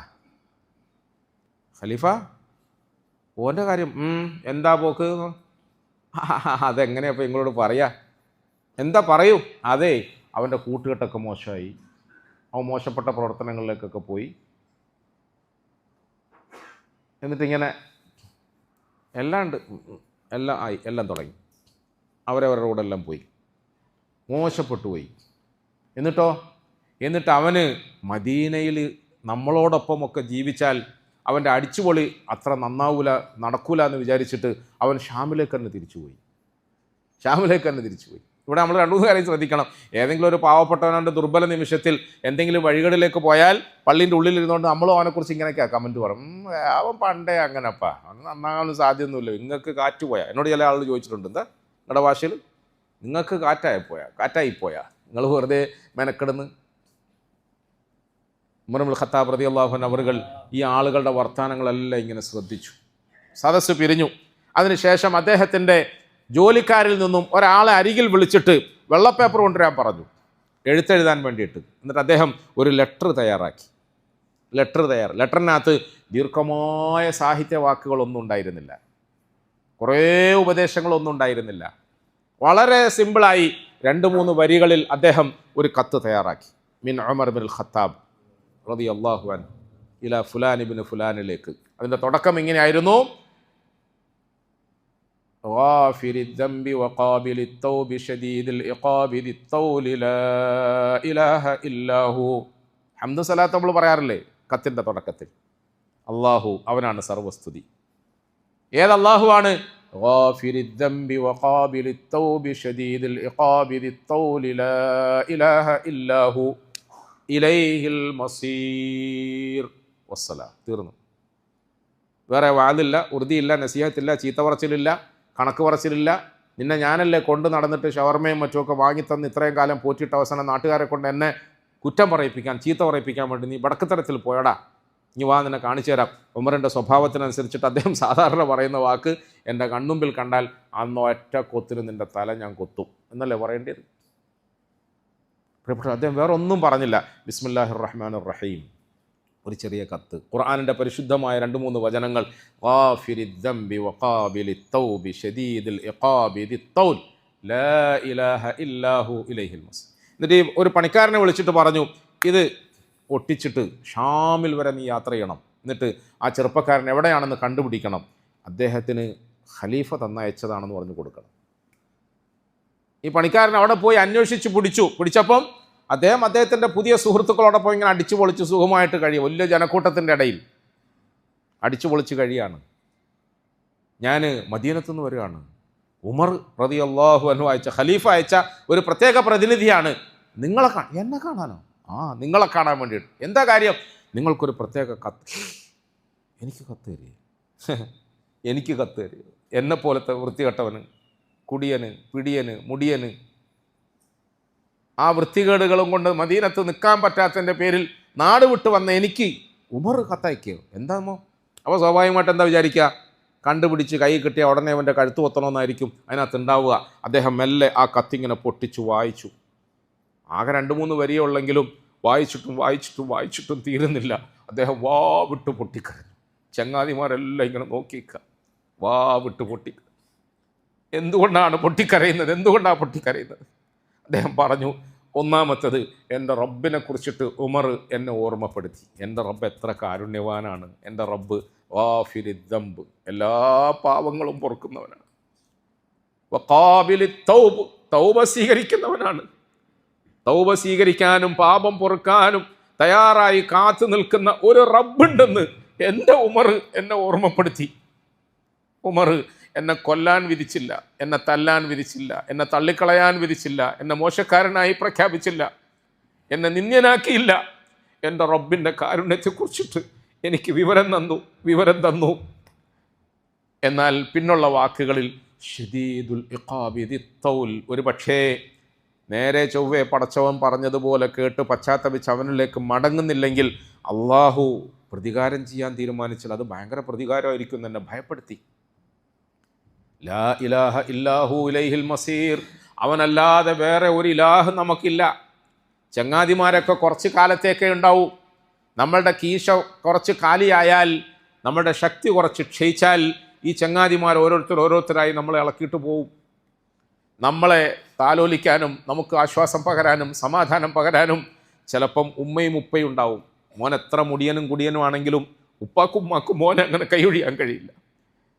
ഖലീഫ ഓൻ്റെ കാര്യം എന്താ പോക്ക്? അതെങ്ങനെയാ ഇപ്പോൾ നിങ്ങളോട് പറയാ? എന്താ പറയൂ? അതെ, അവൻ്റെ കൂട്ടുകെട്ടൊക്കെ മോശമായി, അവൻ മോശപ്പെട്ട പ്രവർത്തനങ്ങളിലേക്കൊക്കെ പോയി. എന്നിട്ടിങ്ങനെ എല്ലാം തുടങ്ങി. അവരവരുടെ കൂടെ എല്ലാം പോയി, മോശപ്പെട്ടു പോയി. എന്നിട്ട് അവന് മദീനയിൽ നമ്മളോടൊപ്പമൊക്കെ ജീവിച്ചാൽ അവൻ്റെ അടിച്ചുപൊളി അത്ര നടക്കൂല എന്ന് വിചാരിച്ചിട്ട് അവൻ ഷാമിലേക്ക് തന്നെ തിരിച്ചുപോയി. ഇവിടെ നമ്മൾ 2-3 കാര്യം ശ്രദ്ധിക്കണം. ഏതെങ്കിലും ഒരു പാവപ്പെട്ടവനാണ്ട് ദുർബല നിമിഷത്തിൽ എന്തെങ്കിലും വഴികളിലേക്ക് പോയാൽ പള്ളീൻ്റെ ഉള്ളിലിരുന്നുകൊണ്ട് നമ്മളും അവനെക്കുറിച്ച് ഇങ്ങനെയൊക്കെയാണ് കമൻറ്റ് പറയും. അവൻ പണ്ടേ അങ്ങനെപ്പാ, അങ്ങ് നന്നാകാനും സാധ്യമൊന്നുമില്ല, നിങ്ങൾക്ക് കാറ്റ് പോയാ. എന്നോട് ചില ആളുകൾ ചോദിച്ചിട്ടുണ്ട്, എന്താ നിങ്ങളുടെ ഭാഷയിൽ നിങ്ങൾക്ക് കാറ്റായിപ്പോയാ നിങ്ങൾ വെറുതെ മെനക്കെടുന്ന്. ഉമർ ഇബ്നുൽ ഖത്താബ് റളിയല്ലാഹു അൻഹു അവറുകൾ ഈ ആളുകളുടെ വർത്തമാനങ്ങളെല്ലാം ഇങ്ങനെ ശ്രദ്ധിച്ചു. സദസ്സ് പിരിഞ്ഞു. അതിനുശേഷം അദ്ദേഹത്തിൻ്റെ ജോലിക്കാരിൽ നിന്നും ഒരാളെ അരികിൽ വിളിച്ചിട്ട് വെള്ളപ്പേപ്പർ കൊണ്ടുവരാൻ പറഞ്ഞു, എഴുത്തെഴുതാൻ വേണ്ടിയിട്ട്. എന്നിട്ട് അദ്ദേഹം ഒരു ലെറ്റർ തയ്യാറാക്കി. ലെറ്ററിനകത്ത് ദീർഘമായ സാഹിത്യവാക്കുകളൊന്നും ഉണ്ടായിരുന്നില്ല, കുറേ ഉപദേശങ്ങളൊന്നും ഉണ്ടായിരുന്നില്ല. വളരെ സിമ്പിളായി 2-3 വരികളിൽ അദ്ദേഹം ഒരു കത്ത് തയ്യാറാക്കി. മിൻ ഉമർ ഇബ്നുൽ ഖത്താബ് റളിയല്ലാഹു അൻഹു ഇലാ ഫുലാൻ ഇബ്നു ഫുലാനിലേക്ക്. അതിൻ്റെ തുടക്കം ഇങ്ങനെയായിരുന്നു: ഗാഫിരി ദംബി വഖാബിലി തൗബി ശദീദിൽ ഇഖാബി ദിത്തൗലി ലാ ഇലാഹ ഇല്ലാഹു. ഹംദ് സലാത്ത് നമ്മൾ പറയാറില്ലേ കത്തിൻ്റെ തുടക്കത്തിൽ? അള്ളാഹു അവനാണ് സർവസ്തുതി. ഏതല്ലാഹുവാണ്? ഗാഫിരി ദംബി വഖാബിലി തൗബി ശദീദിൽ ഇഖാബി ദിത്തൗലി ലാ ഇലാഹ ഇല്ലാഹു ഇലൈഹിൽ മസീർ. വസ്സലാം. തീർന്നു. വേറെ വാതില്ല, ഉറുദിയില്ല, നസീഹത്തില്ല, ചീത്ത പറച്ചിലില്ല, കണക്ക് പറച്ചിലില്ല. നിന്നെ ഞാനല്ലേ കൊണ്ട് നടന്നിട്ട് ഷവർമയും മറ്റുമൊക്കെ വാങ്ങിത്തന്ന് ഇത്രയും കാലം പോറ്റിയിട്ട് അവസാനം നാട്ടുകാരെ കൊണ്ട് എന്നെ കുറ്റം പറയിപ്പിക്കാൻ, ചീത്ത പറയിപ്പിക്കാൻ വേണ്ടി നീ വടക്കുതരത്തിൽ പോയടാ, ഇനി വാ നിന്നെ കാണിച്ചു തരാം. ഉമറിൻ്റെ സ്വഭാവത്തിനനുസരിച്ചിട്ട് അദ്ദേഹം സാധാരണ പറയുന്ന വാക്ക്, എൻ്റെ കൺമുമ്പിൽ കണ്ടാൽ അന്ന് ഒറ്റ കൊത്തിന് നിൻ്റെ തല ഞാൻ കൊത്തും എന്നല്ലേ പറയേണ്ടത്. പക്ഷേ അദ്ദേഹം വേറെ ഒന്നും പറഞ്ഞില്ല. ബിസ്മില്ലാഹിർ റഹ്മാനിർ റഹീം, ഒരു ചെറിയ കത്ത്, ഖുർആനിൻ്റെ പരിശുദ്ധമായ 2-3 വചനങ്ങൾ. ഗാഫിരി ദംബി വഖാബിലി തൗബി ശദീദിൽ ഇഖാബി ദിത്തൗൽ ലാ ഇലാഹ ഇല്ലാഹു ഇലൈഹിൽ മസീർ. എന്നിട്ട് ഒരു പണിക്കാരനെ വിളിച്ചിട്ട് പറഞ്ഞു, ഇത് ഒട്ടിച്ചിട്ട് ഷാമിൽ വരെ നീ യാത്ര ചെയ്യണം. എന്നിട്ട് ആ ചെറുപ്പക്കാരൻ എവിടെയാണെന്ന് കണ്ടുപിടിക്കണം. അദ്ദേഹത്തിന് ഖലീഫ തന്നയച്ചതാണെന്ന് പറഞ്ഞു കൊടുക്കണം. ഈ പണിക്കാരൻ അവിടെ പോയി അന്വേഷിച്ച് പിടിച്ചപ്പം അദ്ദേഹത്തിൻ്റെ പുതിയ സുഹൃത്തുക്കളോടൊപ്പം ഇങ്ങനെ അടിച്ചു പൊളിച്ച് സുഖമായിട്ട് കഴിയും. വലിയ ജനക്കൂട്ടത്തിൻ്റെ ഇടയിൽ അടിച്ചു പൊളിച്ച് കഴിയാണ്. ഞാൻ മദീനത്തു നിന്ന് വരികയാണ്. ഉമർ റളിയല്ലാഹു അൻഹു അയച്ച, ഖലീഫ അയച്ച ഒരു പ്രത്യേക പ്രതിനിധിയാണ്. എന്നെ കാണാനോ? നിങ്ങളെ കാണാൻ വേണ്ടിയിട്ട്. എന്താ കാര്യം? നിങ്ങൾക്കൊരു പ്രത്യേക കത്ത്. എനിക്ക് കത്ത് തരിക. എന്നെപ്പോലത്തെ വൃത്തികെട്ടവന്, കുടിയന്, പിടിയന്, മുടിയന്, ആ വൃത്തികേടുകളും കൊണ്ട് മദീനത്ത് നിൽക്കാൻ പറ്റാത്തതിൻ്റെ പേരിൽ നാട് വിട്ട് വന്ന എനിക്ക് ഉമർ കത്തയക്കുകയോ? എന്താമോ? അപ്പോൾ സ്വാഭാവികമായിട്ട് എന്താ വിചാരിക്കുക? കണ്ടുപിടിച്ച് കൈ കിട്ടിയ ഉടനെ അവൻ്റെ കഴുത്ത് കൊത്തണമെന്നായിരിക്കും അതിനകത്ത് ഉണ്ടാവുക. അദ്ദേഹം മെല്ലെ ആ കത്തിങ്ങനെ പൊട്ടിച്ചു വായിച്ചു. ആകെ 2-3 വരിയേ ഉള്ളെങ്കിലും വായിച്ചിട്ടും തീരുന്നില്ല. അദ്ദേഹം വാ വിട്ട് പൊട്ടിക്കരഞ്ഞു. ചങ്ങാതിമാരെല്ലാം ഇങ്ങനെ നോക്കിക്കുക, വാ വിട്ട് പൊട്ടിക്കരഞ്ഞു. എന്തുകൊണ്ടാണ് പൊട്ടിക്കരയുന്നത്? അദ്ദേഹം പറഞ്ഞു, ഒന്നാമത്തത്, എൻ്റെ റബ്ബിനെ കുറിച്ചിട്ട് ഉമർ എന്നെ ഓർമ്മപ്പെടുത്തി. എൻ്റെ റബ്ബ് എത്ര കാരുണ്യവാനാണ്. എൻ്റെ റബ്ബ് ഗാഫിരി ദംബ്, എല്ലാ പാവങ്ങളും പൊറുക്കുന്നവനാണ്. വഖാബിലി തൗബ്, തൗബ സ്വീകരിക്കുന്നവനാണ്. തൗബ സ്വീകരിക്കാനും പാപം പൊറുക്കാനും തയ്യാറായി കാത്തു നിൽക്കുന്ന ഒരു റബ്ബുണ്ടെന്ന് എൻ്റെ ഉമർ എന്നെ ഓർമ്മപ്പെടുത്തി. ഉമർ എന്നെ കൊല്ലാൻ വിധിച്ചില്ല, എന്നെ തല്ലാൻ വിധിച്ചില്ല, എന്നെ തള്ളിക്കളയാൻ വിധിച്ചില്ല, എന്നെ മോശക്കാരനായി പ്രഖ്യാപിച്ചില്ല, എന്നെ നിന്ദ്യനാക്കിയില്ല. എൻ്റെ റബ്ബിൻ്റെ കാരുണ്യത്തെക്കുറിച്ചിട്ട് എനിക്ക് വിവരം തന്നു. എന്നാൽ പിന്നുള്ള വാക്കുകളിൽ ശദീദുൽ ഇഖാബി ദിത്തൗൽ, ഒരു പക്ഷേ നേരെ ചൊവ്വേ പടച്ചവൻ പറഞ്ഞതുപോലെ കേട്ട് പശ്ചാത്തപിച്ച് അവനിലേക്ക് മടങ്ങുന്നില്ലെങ്കിൽ അള്ളാഹു പ്രതികാരം ചെയ്യാൻ തീരുമാനിച്ചാൽ അത് ഭയങ്കര പ്രതികാരമായിരിക്കും എന്നെ ഭയപ്പെടുത്തി. ലാ ഇലാഹ ഇല്ലാഹു ഇലൈഹിൽ മസീർ, അവനല്ലാതെ വേറെ ഒരു ഇലാഹ് നമുക്കില്ല. ചങ്ങാതിമാരൊക്കെ കുറച്ച് കാലത്തേക്കേ ഉണ്ടാവൂ. നമ്മളുടെ കീശ കുറച്ച് കാലിയായാൽ, നമ്മളുടെ ശക്തി കുറച്ച് ക്ഷയിച്ചാൽ ഈ ചങ്ങാതിമാർ ഓരോരുത്തരായി നമ്മളെ ഇളക്കിയിട്ട് പോവും. നമ്മളെ താലോലിക്കാനും നമുക്ക് ആശ്വാസം പകരാനും സമാധാനം പകരാനും ചിലപ്പം ഉമ്മയും ഉപ്പയും ഉണ്ടാവും. മോൻ എത്ര മുടിയനും കുടിയനും ആണെങ്കിലും ഉപ്പാക്കും ഉമ്മാക്കും മോനെ അങ്ങനെ കൈയൊഴിയാൻ കഴിയില്ല.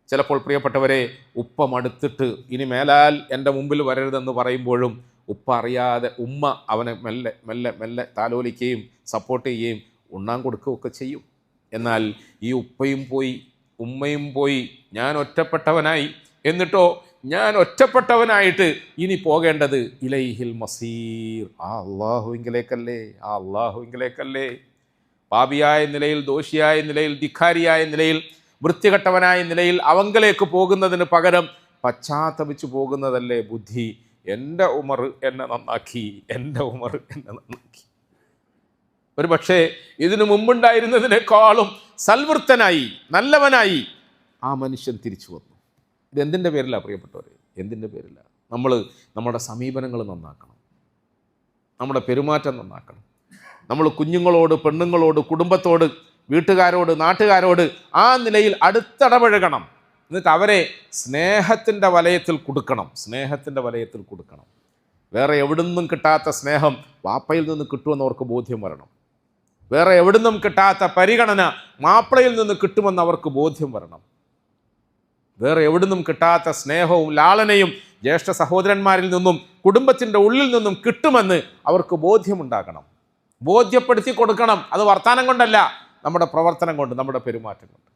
ചിലപ്പോൾ പ്രിയപ്പെട്ടവരെ, ഉപ്പ മടുത്തിട്ട് ഇനി മേലാൽ എൻ്റെ മുമ്പിൽ വരരുതെന്ന് പറയുമ്പോഴും ഉപ്പ അറിയാതെ ഉമ്മ അവനെ മെല്ലെ മെല്ലെ മെല്ലെ താലോലിക്കുകയും സപ്പോർട്ട് ചെയ്യുകയും ഉണ്ണാൻ കൊടുക്കുകയൊക്കെ ചെയ്യും. എന്നാൽ ഈ ഉപ്പയും പോയി ഉമ്മയും പോയി, ഞാൻ ഒറ്റപ്പെട്ടവനായി. എന്നിട്ടോ ഞാൻ ഒറ്റപ്പെട്ടവനായിട്ട് ഇനി പോകേണ്ടത് ഇലൈഹിൽ മസീർ, ആ അള്ളാഹുവിങ്കിലേക്കല്ലേ. പാപിയായ നിലയിൽ, ദോഷിയായ നിലയിൽ, ധിക്കാരിയായ നിലയിൽ, വൃത്തികെട്ടവനായ നിലയിൽ അവങ്കലേക്ക് പോകുന്നതിന് പകരം പശ്ചാത്തപിച്ചു പോകുന്നതല്ലേ ബുദ്ധി. എൻ്റെ ഉമർ എന്നെ നന്നാക്കി. ഒരു പക്ഷേ ഇതിനു മുമ്പുണ്ടായിരുന്നതിനേക്കാളും സൽവൃത്തനായി, നല്ലവനായി ആ മനുഷ്യൻ തിരിച്ചു വന്നു. ഇതെന്തിൻ്റെ പേരിലാണ് പ്രിയപ്പെട്ടവരെ? എന്തിൻ്റെ പേരിലാണ്? നമ്മുടെ സമീപനങ്ങൾ നന്നാക്കണം, നമ്മുടെ പെരുമാറ്റം നന്നാക്കണം. നമ്മൾ കുഞ്ഞുങ്ങളോട്, പെണ്ണുങ്ങളോട്, കുടുംബത്തോട്, വീട്ടുകാരോട്, നാട്ടുകാരോട് ആ നിലയിൽ അടുത്തിടപഴകണം. എന്നിട്ട് അവരെ സ്നേഹത്തിൻ്റെ വലയത്തിൽ കൊടുക്കണം. വേറെ എവിടുന്നും കിട്ടാത്ത സ്നേഹം വാപ്പയിൽ നിന്ന് കിട്ടുമെന്ന് അവർക്ക് ബോധ്യം വരണം. വേറെ എവിടുന്നും കിട്ടാത്ത പരിഗണന മാപ്പിളയിൽ നിന്ന് കിട്ടുമെന്ന് അവർക്ക് ബോധ്യം വരണം. വേറെ എവിടുന്നും കിട്ടാത്ത സ്നേഹവും ലാളനയും ജ്യേഷ്ഠ സഹോദരന്മാരിൽ നിന്നും കുടുംബത്തിൻ്റെ ഉള്ളിൽ നിന്നും കിട്ടുമെന്ന് അവർക്ക് ബോധ്യമുണ്ടാകണം. ബോധ്യപ്പെടുത്തി കൊടുക്കണം. അത് വർത്താനം കൊണ്ടല്ല, നമ്മുടെ പ്രവർത്തനം കൊണ്ട്, നമ്മുടെ പെരുമാറ്റം കൊണ്ട്.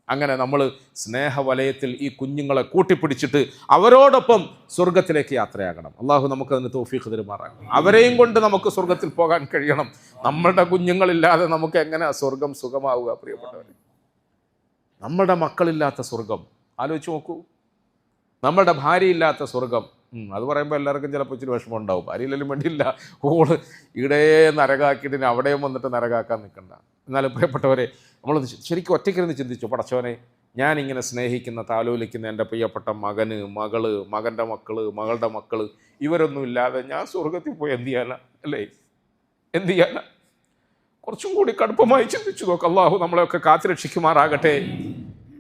അങ്ങനെ നമ്മൾ സ്നേഹവലയത്തിൽ ഈ കുഞ്ഞുങ്ങളെ കൂട്ടിപ്പിടിച്ചിട്ട് അവരോടൊപ്പം സ്വർഗത്തിലേക്ക് യാത്രയാകണം. അള്ളാഹു നമുക്കതിന് തൗഫീഖ് തരുമാറാകണം. അവരെയും കൊണ്ട് നമുക്ക് സ്വർഗത്തിൽ പോകാൻ കഴിയണം. നമ്മളുടെ കുഞ്ഞുങ്ങളില്ലാതെ നമുക്ക് എങ്ങനെ സ്വർഗം സുഖമാവുക പ്രിയപ്പെട്ടവരെ? നമ്മളുടെ മക്കളില്ലാത്ത സ്വർഗം ആലോചിച്ച് നോക്കൂ. നമ്മളുടെ ഭാര്യയില്ലാത്ത സ്വർഗം. അത് പറയുമ്പോൾ എല്ലാവർക്കും ചിലപ്പോൾ ഇച്ചിരി വിഷമം ഉണ്ടാവും. ഭാര്യയില്ലെങ്കിലും വേണ്ടിയില്ല, ഓള് ഇവിടെ നരകാക്കിയിട്ട് അവിടെയും വന്നിട്ട് നരകാക്കാൻ നിൽക്കണ്ട. എന്നാലും പ്രിയപ്പെട്ടവരെ, നമ്മൾ ശരിക്കും ഒറ്റയ്ക്കിരുന്ന് ചിന്തിച്ചു, പടച്ചോനെ, ഞാനിങ്ങനെ സ്നേഹിക്കുന്ന, താലോലിക്കുന്ന എൻ്റെ പ്രിയപ്പെട്ട മകന്, മകള്, മകൻ്റെ മക്കള്, മകളുടെ മക്കള്, ഇവരൊന്നും ഇല്ലാതെ ഞാൻ സ്വർഗത്തിൽ പോയി എന്ത് ചെയ്യാനാ? അല്ലേ, എന്ത് ചെയ്യാനാ? കുറച്ചും കൂടി കടുപ്പമായി ചിന്തിച്ചു നോക്ക്. അള്ളാഹു നമ്മളെയൊക്കെ കാത്തുരക്ഷിക്കുമാറാകട്ടെ.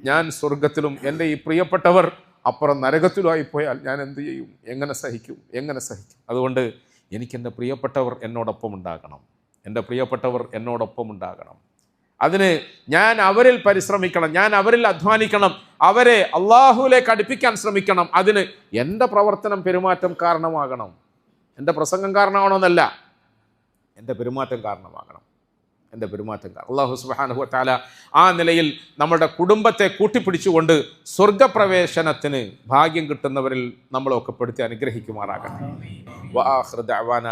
ഞാൻ സ്വർഗത്തിലും എൻ്റെ ഈ പ്രിയപ്പെട്ടവർ അപ്പുറം നരകത്തിലുമായി പോയാൽ ഞാൻ എന്ത് ചെയ്യും? എങ്ങനെ സഹിക്കും? അതുകൊണ്ട് എനിക്കെൻ്റെ പ്രിയപ്പെട്ടവർ എന്നോടൊപ്പം ഉണ്ടാകണം. അതിന് ഞാൻ അവരിൽ പരിശ്രമിക്കണം, ഞാൻ അവരിൽ അധ്വാനിക്കണം, അവരെ അള്ളാഹുവിലേക്ക് അടുപ്പിക്കാൻ ശ്രമിക്കണം. അതിന് എൻ്റെ പ്രവർത്തനം, പെരുമാറ്റം കാരണമാകണം. എൻ്റെ പ്രസംഗം കാരണമാകണമെന്നല്ല, എൻ്റെ പെരുമാറ്റം കാരണമാകണം. അല്ലാഹു സുബ്ഹാനഹു വ തആല ആ നിലയിൽ നമ്മുടെ കുടുംബത്തെ കൂട്ടിപ്പിടിച്ചുകൊണ്ട് സ്വർഗപ്രവേശനത്തിന് ഭാഗ്യം കിട്ടുന്നവരിൽ നമ്മളൊക്കെ പെടുത്തി അനുഗ്രഹിക്കുമാറാകട്ടെ. വആഖിറു ദഅവാന